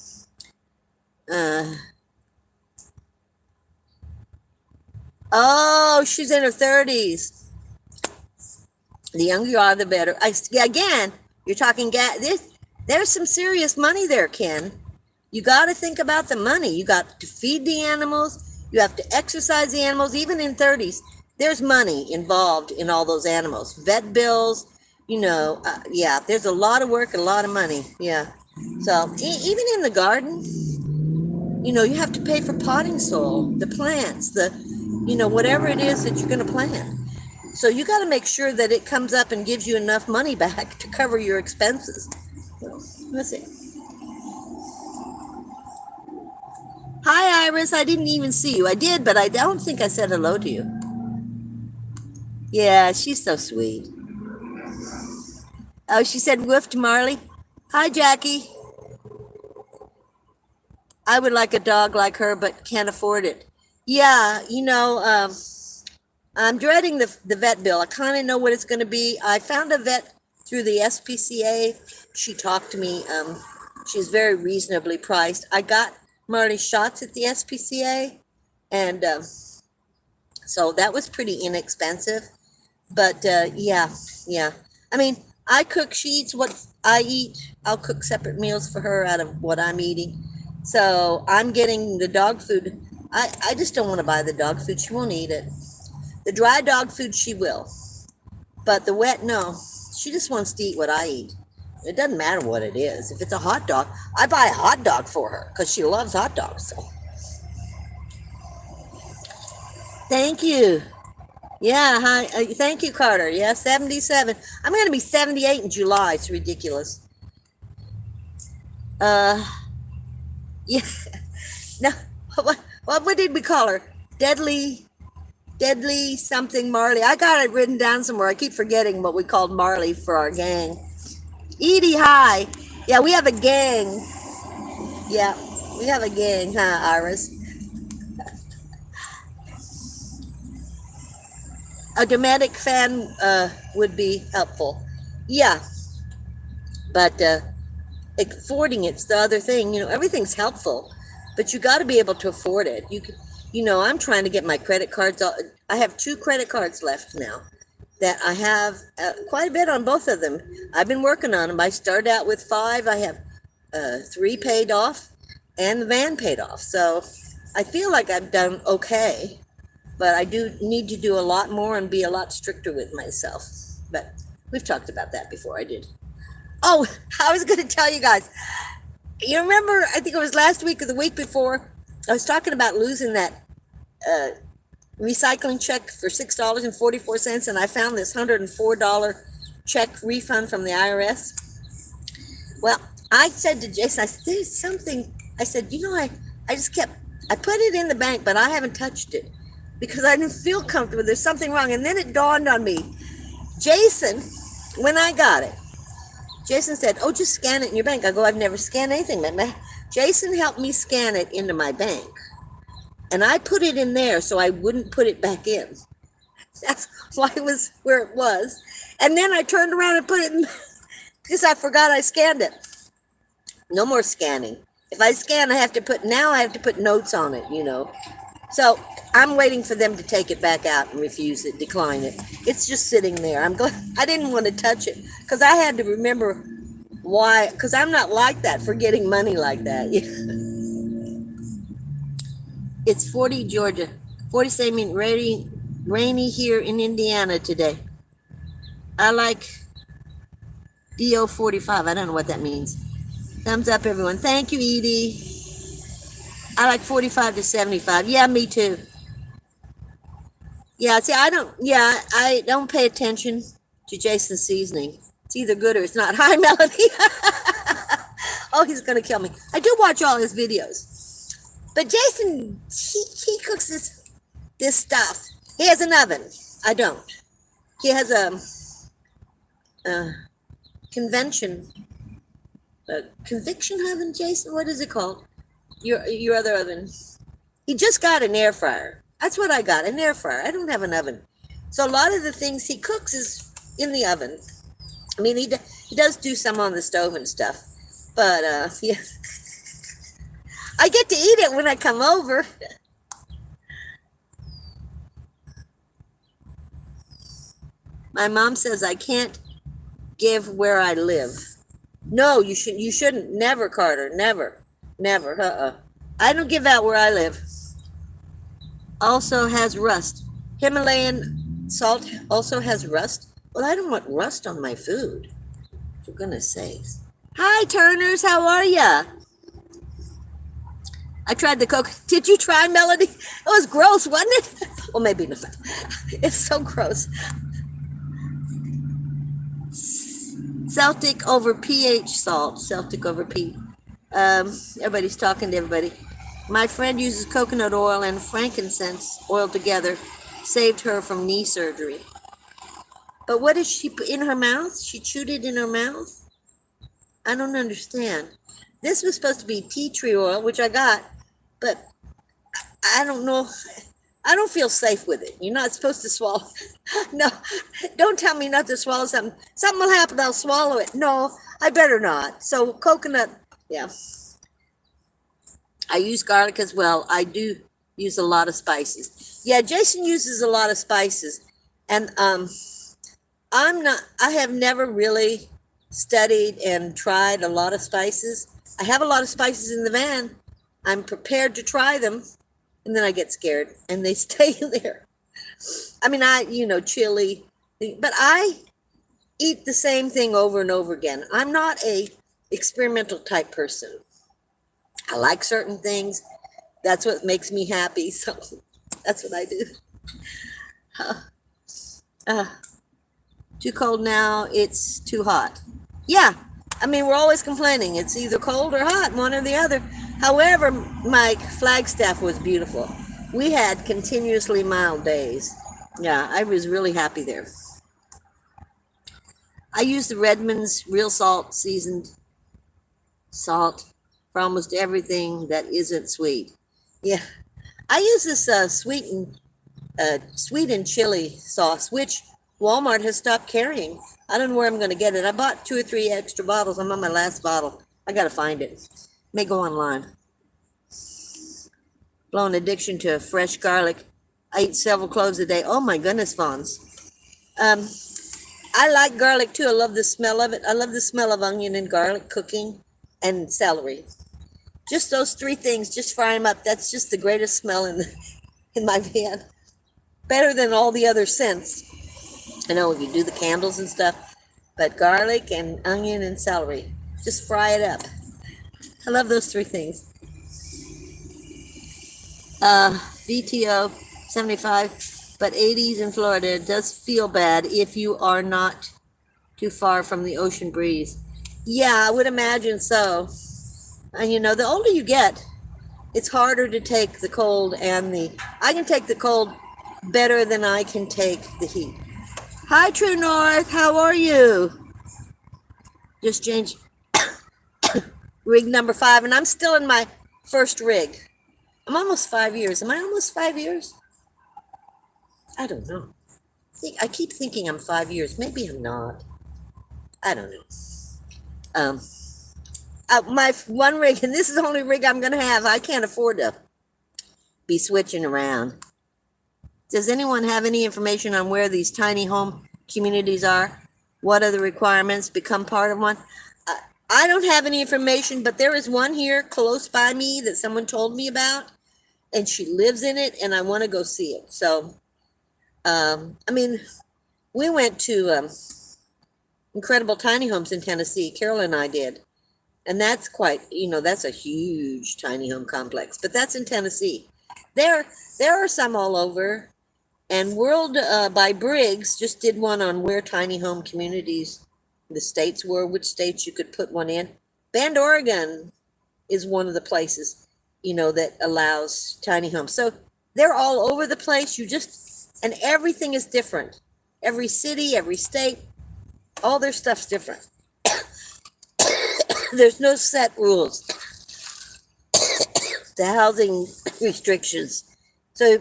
[SPEAKER 1] She's in her 30s. The younger you are, the better. Again, you're talking there's some serious money there, Ken. You got to think about the money. You got to feed the animals. You have to exercise the animals, even in 30s. There's money involved in all those animals. Vet bills, there's a lot of work and a lot of money. Yeah. So even in the garden, you have to pay for potting soil, the plants, whatever it is that you're going to plant. So you got to make sure that it comes up and gives you enough money back to cover your expenses. So, let's see. Hi, Iris. I didn't even see you. I did, but I don't think I said hello to you. Yeah, she's so sweet. Oh, she said woof to Marley. Hi, Jackie. I would like a dog like her, but can't afford it. Yeah, I'm dreading the vet bill. I kind of know what it's going to be. I found a vet through the SPCA. She talked to me. She's very reasonably priced. I got Marley shots at the SPCA, and so that was pretty inexpensive. But yeah. I mean, I cook. She eats what I eat. I'll cook separate meals for her out of what I'm eating. So I'm getting the dog food. I just don't want to buy the dog food. She won't eat it. The dry dog food she will, but the wet, no. She just wants to eat what I eat. It doesn't matter what it is. If it's a hot dog, I buy a hot dog for her because she loves hot dogs. So thank you. Yeah, hi. Thank you, Carter. Yeah, 77. I'm going to be 78 in July. It's ridiculous. Uh, yeah. No, what did we call her? Deadly something Marley. I got it written down somewhere. I keep forgetting what we called Marley for our gang. Edie, hi. Yeah, we have a gang. Yeah, we have a gang, huh, Iris? A nomadic fan would be helpful. Yeah, but affording it's the other thing. Everything's helpful, but you got to be able to afford it. I'm trying to get my credit cards. I have 2 credit cards left now that I have quite a bit on both of them. I've been working on them. I started out with 5. I have 3 paid off and the van paid off. So I feel like I've done okay, but I do need to do a lot more and be a lot stricter with myself. But we've talked about that before. I did. Oh, I was going to tell you guys. You remember, I think it was last week or the week before, I was talking about losing that recycling check for $6.44, and I found this $104 check refund from the IRS. Well, I said to Jason, I said, there's something. I said, I put it in the bank, but I haven't touched it because I didn't feel comfortable. There's something wrong. And then it dawned on me. Jason, when I got it, Jason said, oh, just scan it in your bank. I go, I've never scanned anything. Jason helped me scan it into my bank. And I put it in there so I wouldn't put it back in. That's why it was where it was. And then I turned around and put it in because I forgot I scanned it. No more scanning. If I scan, I have to put notes on it, So I'm waiting for them to take it back out and refuse it, decline it. It's just sitting there. I'm glad I didn't want to touch it because I had to remember why, because I'm not like that, forgetting money like that. It's 40, Georgia. 47 rainy here in Indiana today. I like DO 45. I don't know what that means. Thumbs up, everyone. Thank you, Edie. I like 45 to 75. Yeah, me too. Yeah, see, I don't pay attention to Jason's seasoning. It's either good or it's not. Hi, Melody. Oh, he's going to kill me. I do watch all his videos. But Jason, he cooks this stuff. He has an oven. I don't. He has a conviction oven, Jason? What is it called? Your other oven. He just got an air fryer. That's what I got, an air fryer. I don't have an oven. So a lot of the things he cooks is in the oven. I mean, he does do some on the stove and stuff. But, yeah. I get to eat it when I come over. My mom says I can't give where I live. No, you shouldn't. Never, Carter. Never. I don't give out where I live. Also has rust. Himalayan salt also has rust. Well, I don't want rust on my food, for goodness sakes. Hi, Turners. How are ya? I tried the Coke. Did you try, Melody? It was gross, wasn't it? Well, maybe not. It's so gross. Celtic over pH salt. Celtic over P. Everybody's talking to everybody. My friend uses coconut oil and frankincense oil together. Saved her from knee surgery. But what did she put in her mouth? She chewed it in her mouth? I don't understand. This was supposed to be tea tree oil, which I got, but I don't know. I don't feel safe with it. You're not supposed to swallow. No, don't tell me not to swallow something. Something will happen. I'll swallow it. No, I better not. So coconut, yeah. I use garlic as well. I do use a lot of spices. Yeah, Jason uses a lot of spices, and I have never really studied and tried a lot of spices. I have a lot of spices in the van. I'm prepared to try them, and then I get scared and they stay there. I mean, chili, but I eat the same thing over and over again. I'm not a experimental type person. I like certain things. That's what makes me happy. So that's what I do. Too cold now. It's too hot. Yeah. I mean, we're always complaining. It's either cold or hot, one or the other. However, my Flagstaff was beautiful. We had continuously mild days. Yeah, I was really happy there. I use the Redmond's real salt seasoned salt for almost everything that isn't sweet. Yeah, I use this sweetened chili sauce, which Walmart has stopped carrying. I don't know where I'm going to get it. I bought 2 or 3 extra bottles. I'm on my last bottle. I got to find it. May go online. Blown addiction to fresh garlic. I eat several cloves a day. Oh my goodness, Fawns. I like garlic too. I love the smell of it. I love the smell of onion and garlic cooking and celery. Just those 3 things, just fry them up. That's just the greatest smell in my van. Better than all the other scents. I know if you do the candles and stuff, but garlic and onion and celery, just fry it up. I love those 3 things. VTO 75, but 80s in Florida. It does feel bad if you are not too far from the ocean breeze. Yeah, I would imagine so. And the older you get, it's harder to take the cold I can take the cold better than I can take the heat. Hi, True North. How are you? Just changed rig number 5, and I'm still in my first rig. I'm almost 5 years. Am I almost 5 years? I don't know. I keep thinking I'm 5 years. Maybe I'm not. I don't know. My one rig, and this is the only rig I'm going to have. I can't afford to be switching around. Does anyone have any information on where these tiny home communities are? What are the requirements? Become part of one? I don't have any information, but there is one here close by me that someone told me about, and she lives in it, and I want to go see it. So, we went to Incredible Tiny Homes in Tennessee. Carol and I did. And that's that's a huge tiny home complex, but that's in Tennessee. There are some all over. And World by Briggs just did one on where tiny home communities, the states were, which states you could put one in. Bend, Oregon is one of the places, that allows tiny homes. So they're all over the place. And everything is different. Every city, every state, all their stuff's different. There's no set rules. The housing restrictions. So,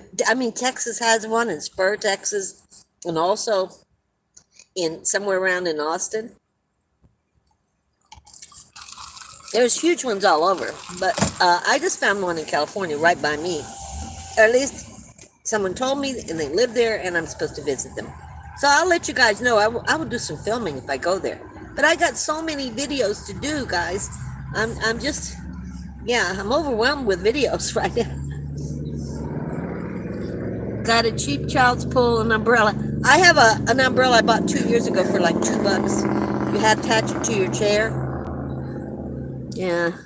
[SPEAKER 1] Texas has one in Spur, Texas, and also somewhere around in Austin. There's huge ones all over, but I just found one in California right by me. Or at least someone told me, and they live there, and I'm supposed to visit them. So I'll let you guys know. I will do some filming if I go there. But I got so many videos to do, guys. I'm overwhelmed with videos right now. Got a cheap Child's Pool, an umbrella. I have an umbrella I bought 2 years ago for like $2. You have to attach it to your chair. Yeah.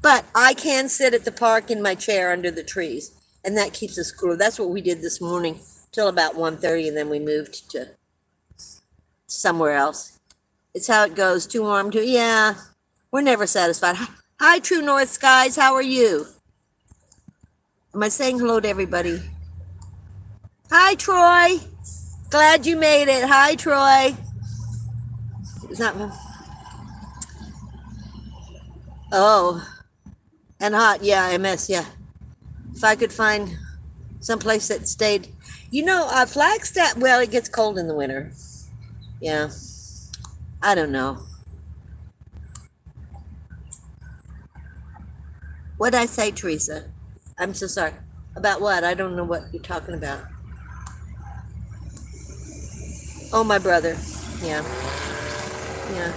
[SPEAKER 1] But I can sit at the park in my chair under the trees, and that keeps us cool. That's what we did this morning till about 1:30, and then we moved to somewhere else. It's how it goes. Too warm, yeah. We're never satisfied. Hi, True North Skies. How are you? Am I saying hello to everybody? Hi, Troy. Glad you made it. Hi, Troy. It's not. Oh, and hot. Yeah, I miss. Yeah. If I could find someplace that stayed, Flagstaff. Well, it gets cold in the winter. Yeah. I don't know. What did I say, Teresa? I'm so sorry. About what? I don't know what you're talking about. Oh, my brother. Yeah. Yeah.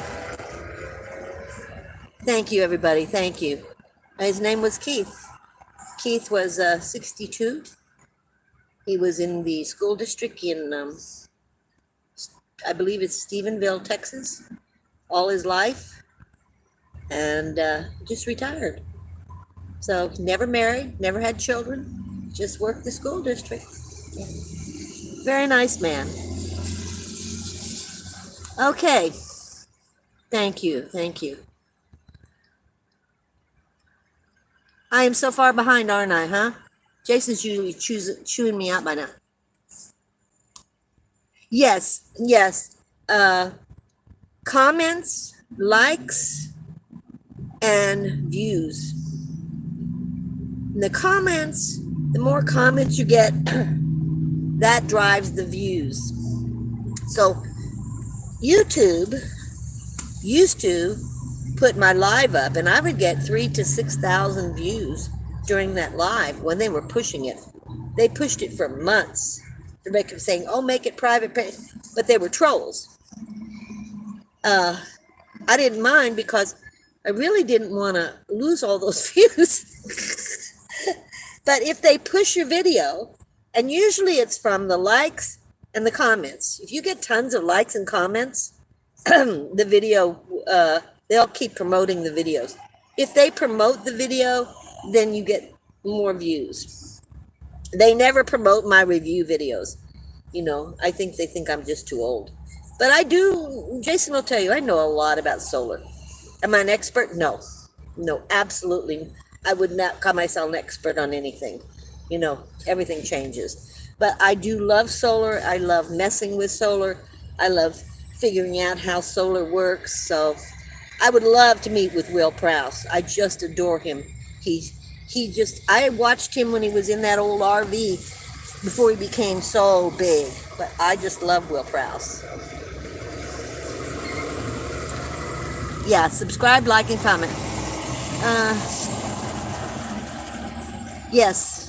[SPEAKER 1] Thank you, everybody. Thank you. His name was Keith. Keith was 62. He was in the school district in, I believe it's Stephenville, Texas, all his life, and just retired. So never married, never had children, just worked the school district. Yeah. Very nice man. Okay. Thank you. Thank you. I am so far behind, aren't I, huh? Jason's usually chewing me out by now. Yes, yes. Comments, likes, and views. In the comments, the more comments you get, that drives the views. So YouTube used to put my live up, and I would get 3,000 to 6,000 views during that live when they were pushing it. They pushed it for months. They kept saying, "Oh, make it private," but they were trolls. I didn't mind because I really didn't want to lose all those views. But if they push your video, and usually it's from the likes and the comments, if you get tons of likes and comments, the video, they'll keep promoting the videos. If they promote the video, then you get more views. They never promote my review videos. I think they think I'm just too old. But I do, Jason will tell you, I know a lot about solar. Am I an expert? No. No, absolutely. I would not call myself an expert on anything. Everything changes. But I do love solar. I love messing with solar. I love figuring out how solar works. So I would love to meet with Will Prowse. I just adore him. I watched him when he was in that old RV before he became so big. But I just love Will Prowse. Yeah, subscribe, like, and comment. Yes.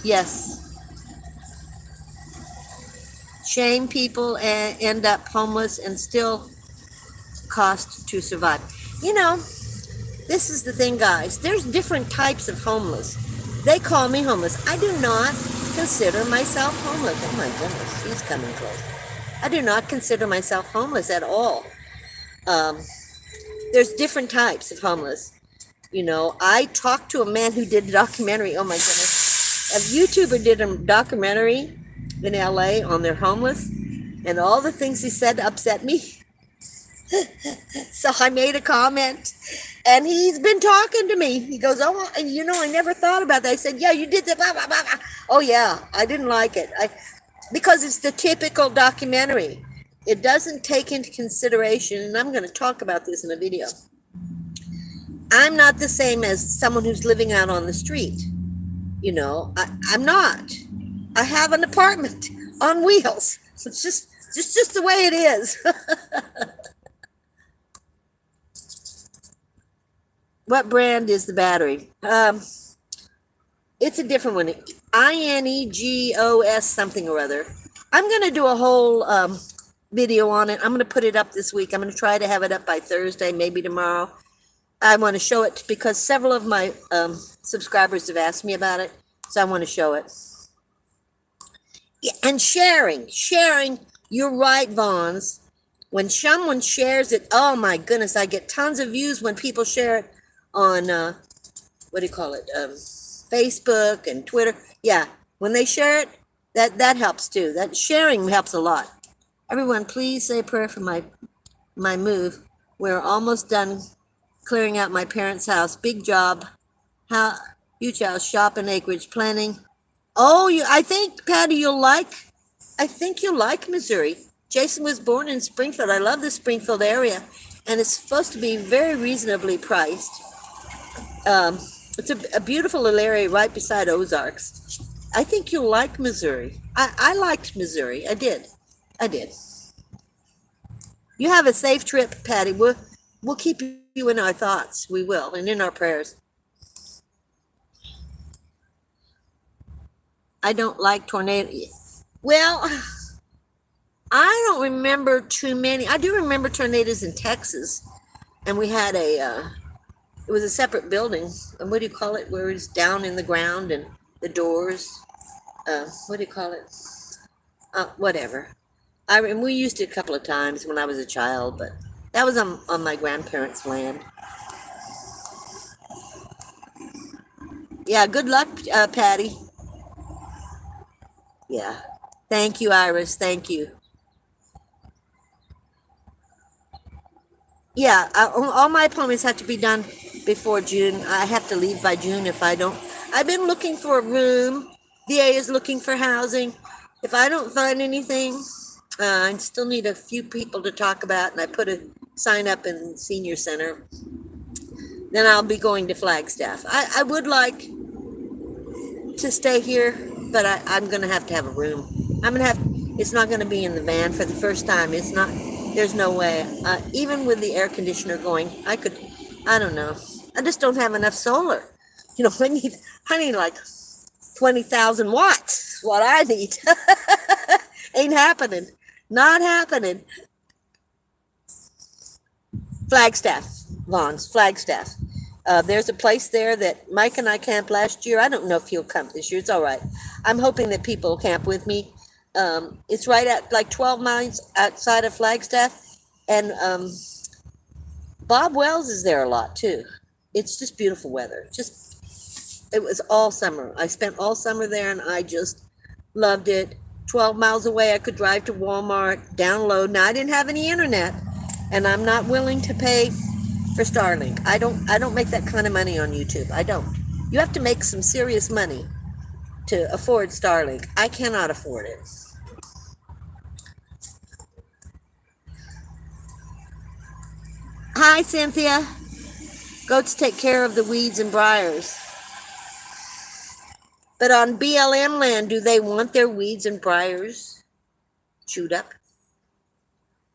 [SPEAKER 1] Shame people and end up homeless and still cost to survive. This is the thing, guys. There's different types of homeless. They call me homeless. I do not consider myself homeless. Oh my goodness, he's coming close. I do not consider myself homeless at all. There's different types of homeless. I talked to a man who did a documentary. Oh my goodness. A YouTuber did a documentary in L.A. on their homeless, and all the things he said upset me. So I made a comment, and he's been talking to me. He goes, "Oh, I never thought about that." I said, "Yeah, you did that, blah, blah, blah, blah." Oh yeah, I didn't like it. Because it's the typical documentary. It doesn't take into consideration, and I'm going to talk about this in a video. I'm not the same as someone who's living out on the street. I'm not. I have an apartment on wheels. It's just the way it is. What brand is the battery? It's a different one. INEGOS something or other. I'm going to do a whole video on it. I'm going to put it up this week. I'm going to try to have it up by Thursday, maybe tomorrow. I want to show it because several of my subscribers have asked me about it, so I want to show it. Yeah, and sharing. You're right, Vons. When someone shares it, oh my goodness, I get tons of views when people share it on, Facebook and Twitter. Yeah, when they share it, that helps too. That sharing helps a lot. Everyone, please say a prayer for my move. We're almost done clearing out my parents' house. Big job. Huge house, shop and acreage, planning. Oh, I think, Patty, you'll like Missouri. Jason was born in Springfield. I love the Springfield area, and it's supposed to be very reasonably priced. Um, it's a beautiful little area right beside Ozarks. I think you'll like Missouri. I liked Missouri. I did. I did. You have a safe trip, Patty. We'll keep you in our thoughts. We will, and in our prayers. I don't like tornadoes. Well, I don't remember too many. I do remember tornadoes in Texas, and we had it was a separate building. And what do you call it? Where it's down in the ground and the doors. What do you call it? Whatever. And we used it a couple of times when I was a child, but that was on my grandparents' land. Yeah, good luck, Patty. Yeah. Thank you, Iris. Thank you. Yeah, all my appointments have to be done before June. I have to leave by June if I don't. I've been looking for a room. VA is looking for housing. If I don't find anything, I still need a few people to talk about, and I put a sign up in the senior center. Then I'll be going to Flagstaff. I would like to stay here, but I'm going to have a room. I'm going to have, it's not going to be in the van for the first time. It's not, there's no way. Even with the air conditioner going, I don't know. I just don't have enough solar. You know, I need like 20,000 watts, what I need. Ain't happening. Not happening. Flagstaff, Vaughn's, Flagstaff. There's a place there that Mike and I camped last year. I don't know if he'll camp this year. It's all right. I'm hoping that people will camp with me. It's right at like 12 miles outside of Flagstaff. And Bob Wells is there a lot too. It's just beautiful weather. It was all summer. I spent all summer there and I just loved it. 12 miles away, I could drive to Walmart, download. Now, I didn't have any internet, and I'm not willing to pay for Starlink. I don't make that kind of money on YouTube. I don't. You have to make some serious money to afford Starlink. I cannot afford it. Hi, Cynthia. Goats take care of the weeds and briars. But on BLM land, do they want their weeds and briars chewed up?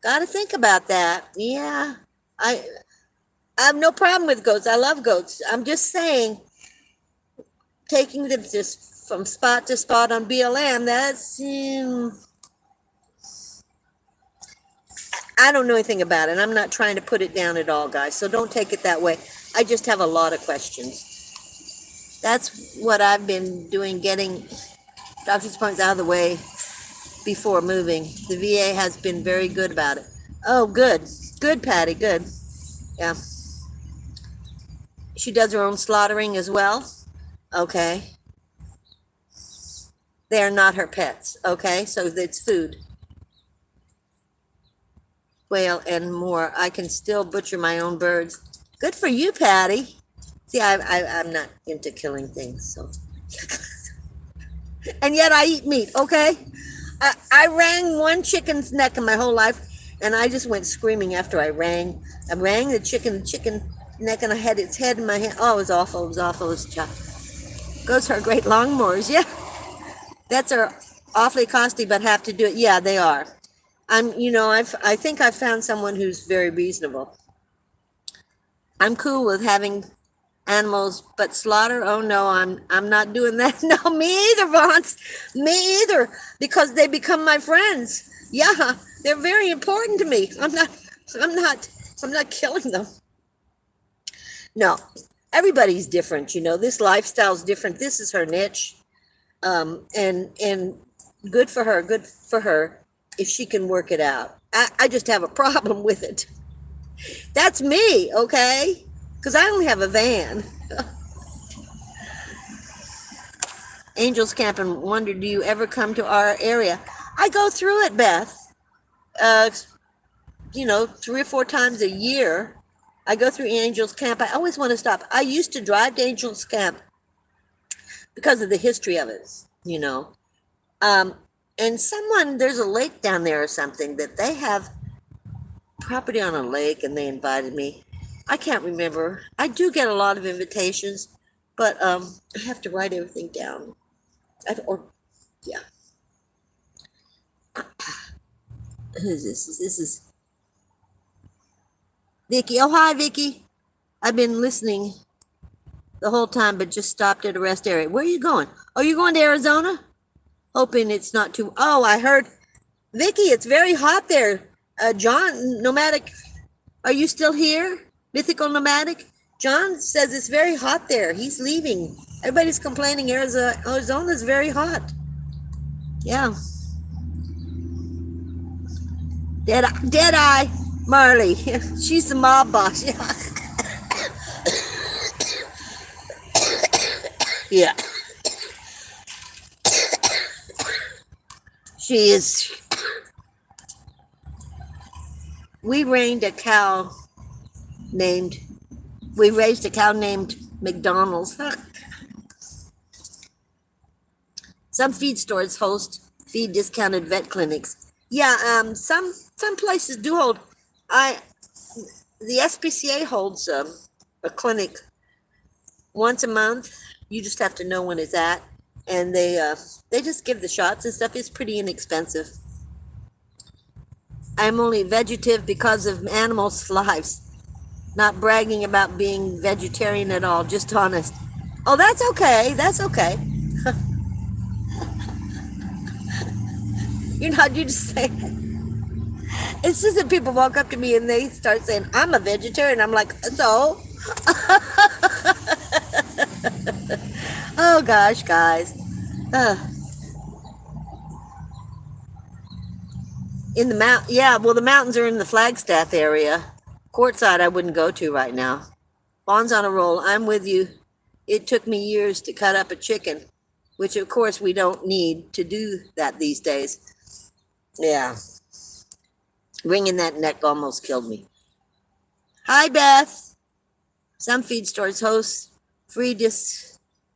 [SPEAKER 1] Got to think about that. Yeah. I have no problem with goats. I love goats. I'm just saying, taking them just from spot to spot on BLM, that's, I don't know anything about it. I'm not trying to put it down at all, guys. So don't take it that way. I just have a lot of questions. That's what I've been doing, getting doctor's appointments out of the way before moving. The VA has been very good about it. Oh, good. Good, Patty, good. Yeah. She does her own slaughtering as well? Okay. They are not her pets, okay? So it's food. Quail and more. I can still butcher my own birds. Good for you, Patty. See, I'm not into killing things, so. And yet I eat meat, okay? I rang one chicken's neck in my whole life, and I just went screaming after I rang. I rang the chicken neck, and I had its head in my hand. Oh, it was awful. It was awful. It was Goats are great lawnmowers, yeah. That's are awfully costly, but have to do it. Yeah, they are. I think I've found someone who's very reasonable. I'm cool with having animals, but slaughter, oh no, I'm not doing that. No, me either, Vance. Me either, because they become my friends. Yeah, they're very important to me. I'm not killing them. No, everybody's different, this lifestyle's different. This is her niche. And good for her if she can work it out. I just have a problem with it. That's me, okay? Because I only have a van. Angels Camp and wonder, do you ever come to our area? I go through it, Beth. 3 or 4 times a year. I go through Angels Camp. I always want to stop. I used to drive to Angels Camp because of the history of it, And there's a lake down there or something that they have property on a lake, and they invited me. I can't remember. I do get a lot of invitations, but I have to write everything down. Or yeah. Who is this? This is Vicky. Oh, hi, Vicky. I've been listening the whole time, but just stopped at a rest area. Where are you going? Oh, you're going to Arizona? Hoping it's not too. Oh, I heard, Vicky, it's very hot there. John, nomadic, are you still here? Mythical nomadic. John says it's very hot there. He's leaving. Everybody's complaining Arizona's very hot. Yeah. Dead eye. Marley. She's the mob boss. Yeah. Yeah. She is. We raised a cow named McDonald's. Some feed stores host feed discounted vet clinics. Yeah, some places do hold. The SPCA holds a clinic once a month. You just have to know when it's at, and they just give the shots and stuff. It's pretty inexpensive. I'm only vegetative because of animals' lives. Not bragging about being vegetarian at all, just honest. Oh, that's okay. That's okay. You just say. It's just that people walk up to me and they start saying, I'm a vegetarian. I'm like, so? Oh, gosh, guys. In the yeah, well, the mountains are in the Flagstaff area. Courtside, I wouldn't go to right now. Bon's on a roll. I'm with you. It took me years to cut up a chicken, which, of course, we don't need to do that these days. Yeah. Wringing that neck almost killed me. Hi, Beth. Some feed stores host free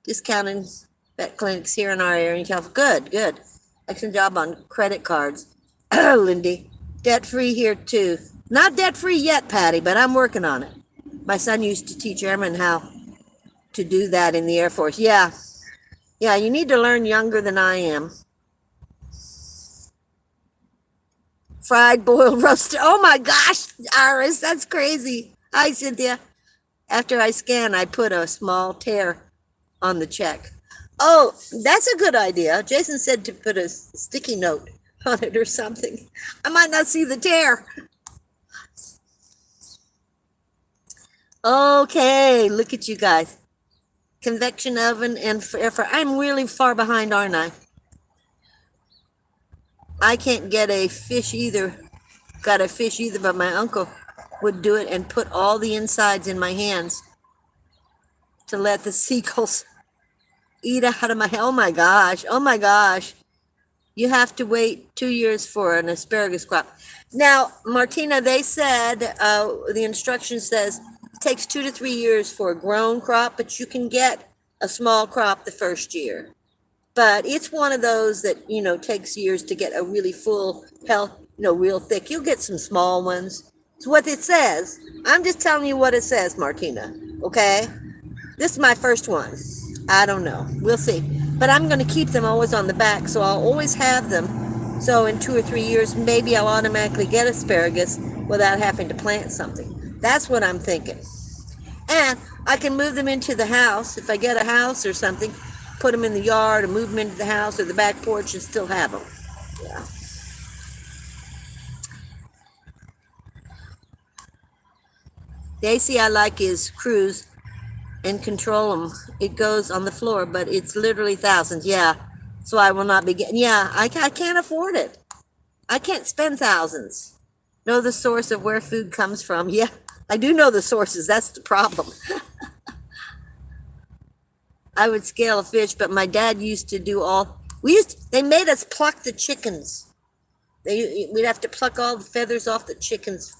[SPEAKER 1] discounted vet clinics here in our area in California. Good. Excellent job on credit cards. Lindy. Debt-free here, too. Not debt-free yet, Patty, but I'm working on it. My son used to teach airmen how to do that in the Air Force. Yeah. Yeah, you need to learn younger than I am. Fried, boiled, roasted. Oh my gosh, Iris, that's crazy. Hi, Cynthia. After I scan, I put a small tear on the check. Oh, that's a good idea. Jason said to put a sticky note on it or something. I might not see the tear. Okay, look at you guys. Convection oven and air fryer. I'm really far behind, aren't I? I can't get a fish either. Got a fish either, but my uncle would do it and put all the insides in my hands to let the seagulls eat out of my. Oh my gosh. Oh my gosh. You have to wait 2 years for an asparagus crop. Now, Martina, they said, the instruction says it takes 2 to 3 years for a grown crop, but you can get a small crop the first year. But it's one of those that, takes years to get a really full, real thick. You'll get some small ones. It's what it says. I'm just telling you what it says, Martina. Okay? This is my first one. I don't know. We'll see. But I'm going to keep them always on the back, so I'll always have them. So in 2 or 3 years, maybe I'll automatically get asparagus without having to plant something. That's what I'm thinking. And I can move them into the house. If I get a house or something, put them in the yard or move them into the house or the back porch and still have them. Yeah. The AC I like is cruise and control them. It goes on the floor, but it's literally thousands. Yeah. So I will not be getting, I can't afford it. I can't spend thousands. Know the source of where food comes from. Yeah, I do know the sources. That's the problem. I would scale a fish, but my dad used to do they made us pluck the chickens. We'd have to pluck all the feathers off the chickens.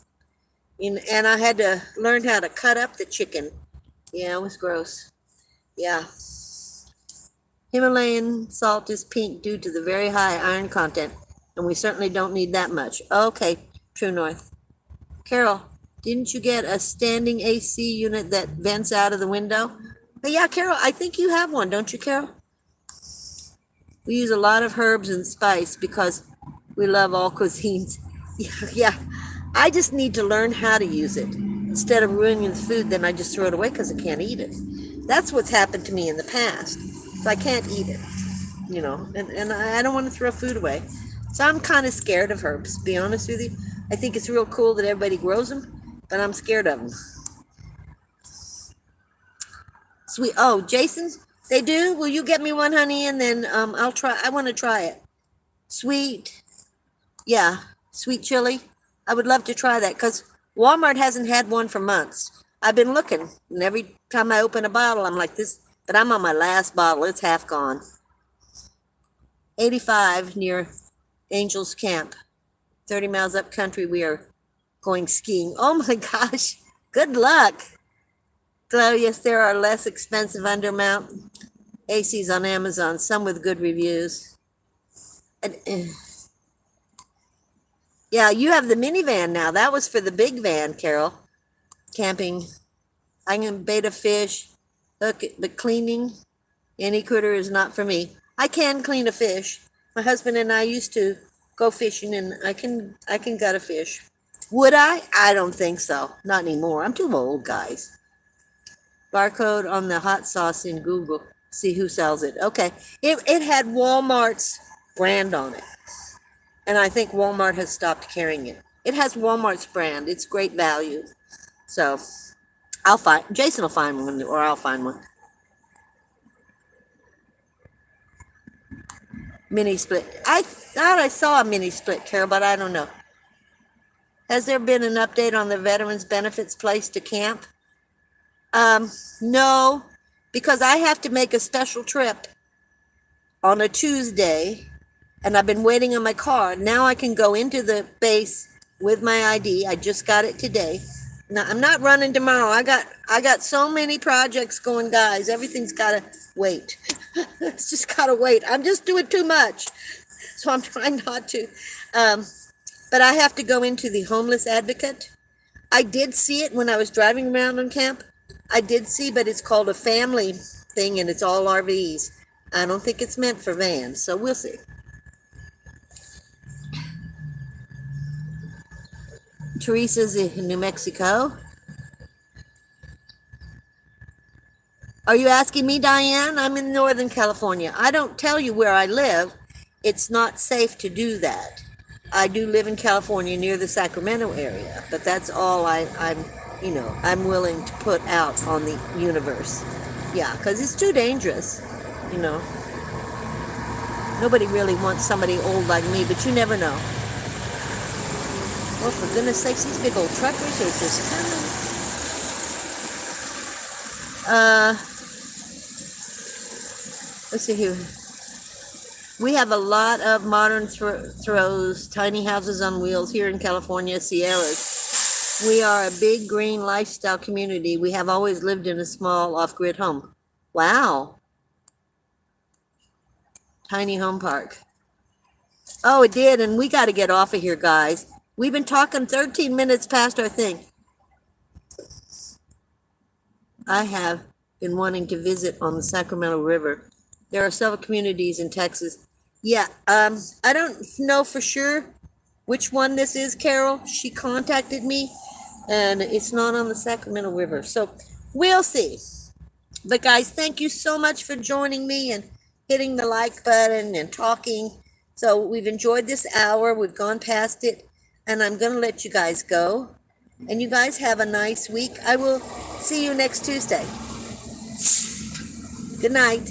[SPEAKER 1] And I had to learn how to cut up the chicken. Yeah, it was gross. Yeah. Himalayan salt is pink due to the very high iron content, and we certainly don't need that much. Okay, True North. Carol, Didn't you get a standing AC unit that vents out of the window? But yeah, Carol, I think you have one, don't you, Carol? We use a lot of herbs and spice because we love all cuisines. Yeah. I just need to learn how to use it. Instead of ruining the food, then I just throw it away because I can't eat it. That's what's happened to me in the past. So I can't eat it, and I don't want to throw food away. So I'm kind of scared of herbs, to be honest with you. I think it's real cool that everybody grows them, but I'm scared of them. Sweet. Oh, Jason, they do? Will you get me one, honey? And then I'll try. I want to try it. Sweet. Yeah, sweet chili. I would love to try that because Walmart hasn't had one for months. I've been looking, and every time I open a bottle, I'm like this, but I'm on my last bottle. It's half gone. 85 near Angels Camp, 30 miles up country. We are going skiing. Oh my gosh, good luck. Yes, there are less expensive undermount ACs on Amazon, some with good reviews. And, yeah, you have the minivan now. That was for the big van, Carol. Camping. I can bait a fish, hook it, but cleaning any critter is not for me. I can clean a fish. My husband and I used to go fishing, and I can gut a fish. Would I? I don't think so. Not anymore. I'm too old, guys. Barcode on the hot sauce in Google. See who sells it. Okay. It had Walmart's brand on it. And I think Walmart has stopped carrying it. It has Walmart's brand. It's great value. So Jason will find one, or I'll find one. Mini split. I thought I saw a mini split, Carol, but I don't know. Has there been an update on the veterans benefits place to camp? No, because I have to make a special trip on a Tuesday, and I've been waiting on my card. Now I can go into the base with my ID. I just got it today. Now I'm not running tomorrow. I got so many projects going, guys. Everything's gotta wait. It's just gotta wait. I'm just doing too much, so I'm trying not to. But I have to go into the homeless advocate. I did see it when I was driving around on camp. I did see, but it's called a family thing, and it's all RVs. I don't think it's meant for vans, so we'll see. Teresa's in New Mexico. Are you asking me, Diane? I'm in Northern California. I don't tell you where I live. It's not safe to do that. I do live in California near the Sacramento area, but that's all I'm willing to put out on the universe. Yeah, because it's too dangerous, Nobody really wants somebody old like me, but you never know. Well, for goodness sakes, these big old truckers are just let's see here. We have a lot of modern throws, tiny houses on wheels here in California, Sierras. We are a big green lifestyle community. We have always lived in a small off-grid home. Wow. Tiny home park. Oh, it did, and we got to get off of here, guys. We've been talking 13 minutes past our thing. I have been wanting to visit on the Sacramento River. There are several communities in Texas. Yeah, I don't know for sure which one this is, Carol. She contacted me, and it's not on the Sacramento River. So we'll see. But guys, thank you so much for joining me and hitting the like button and talking. So we've enjoyed this hour. We've gone past it. And I'm going to let you guys go. And you guys have a nice week. I will see you next Tuesday. Good night.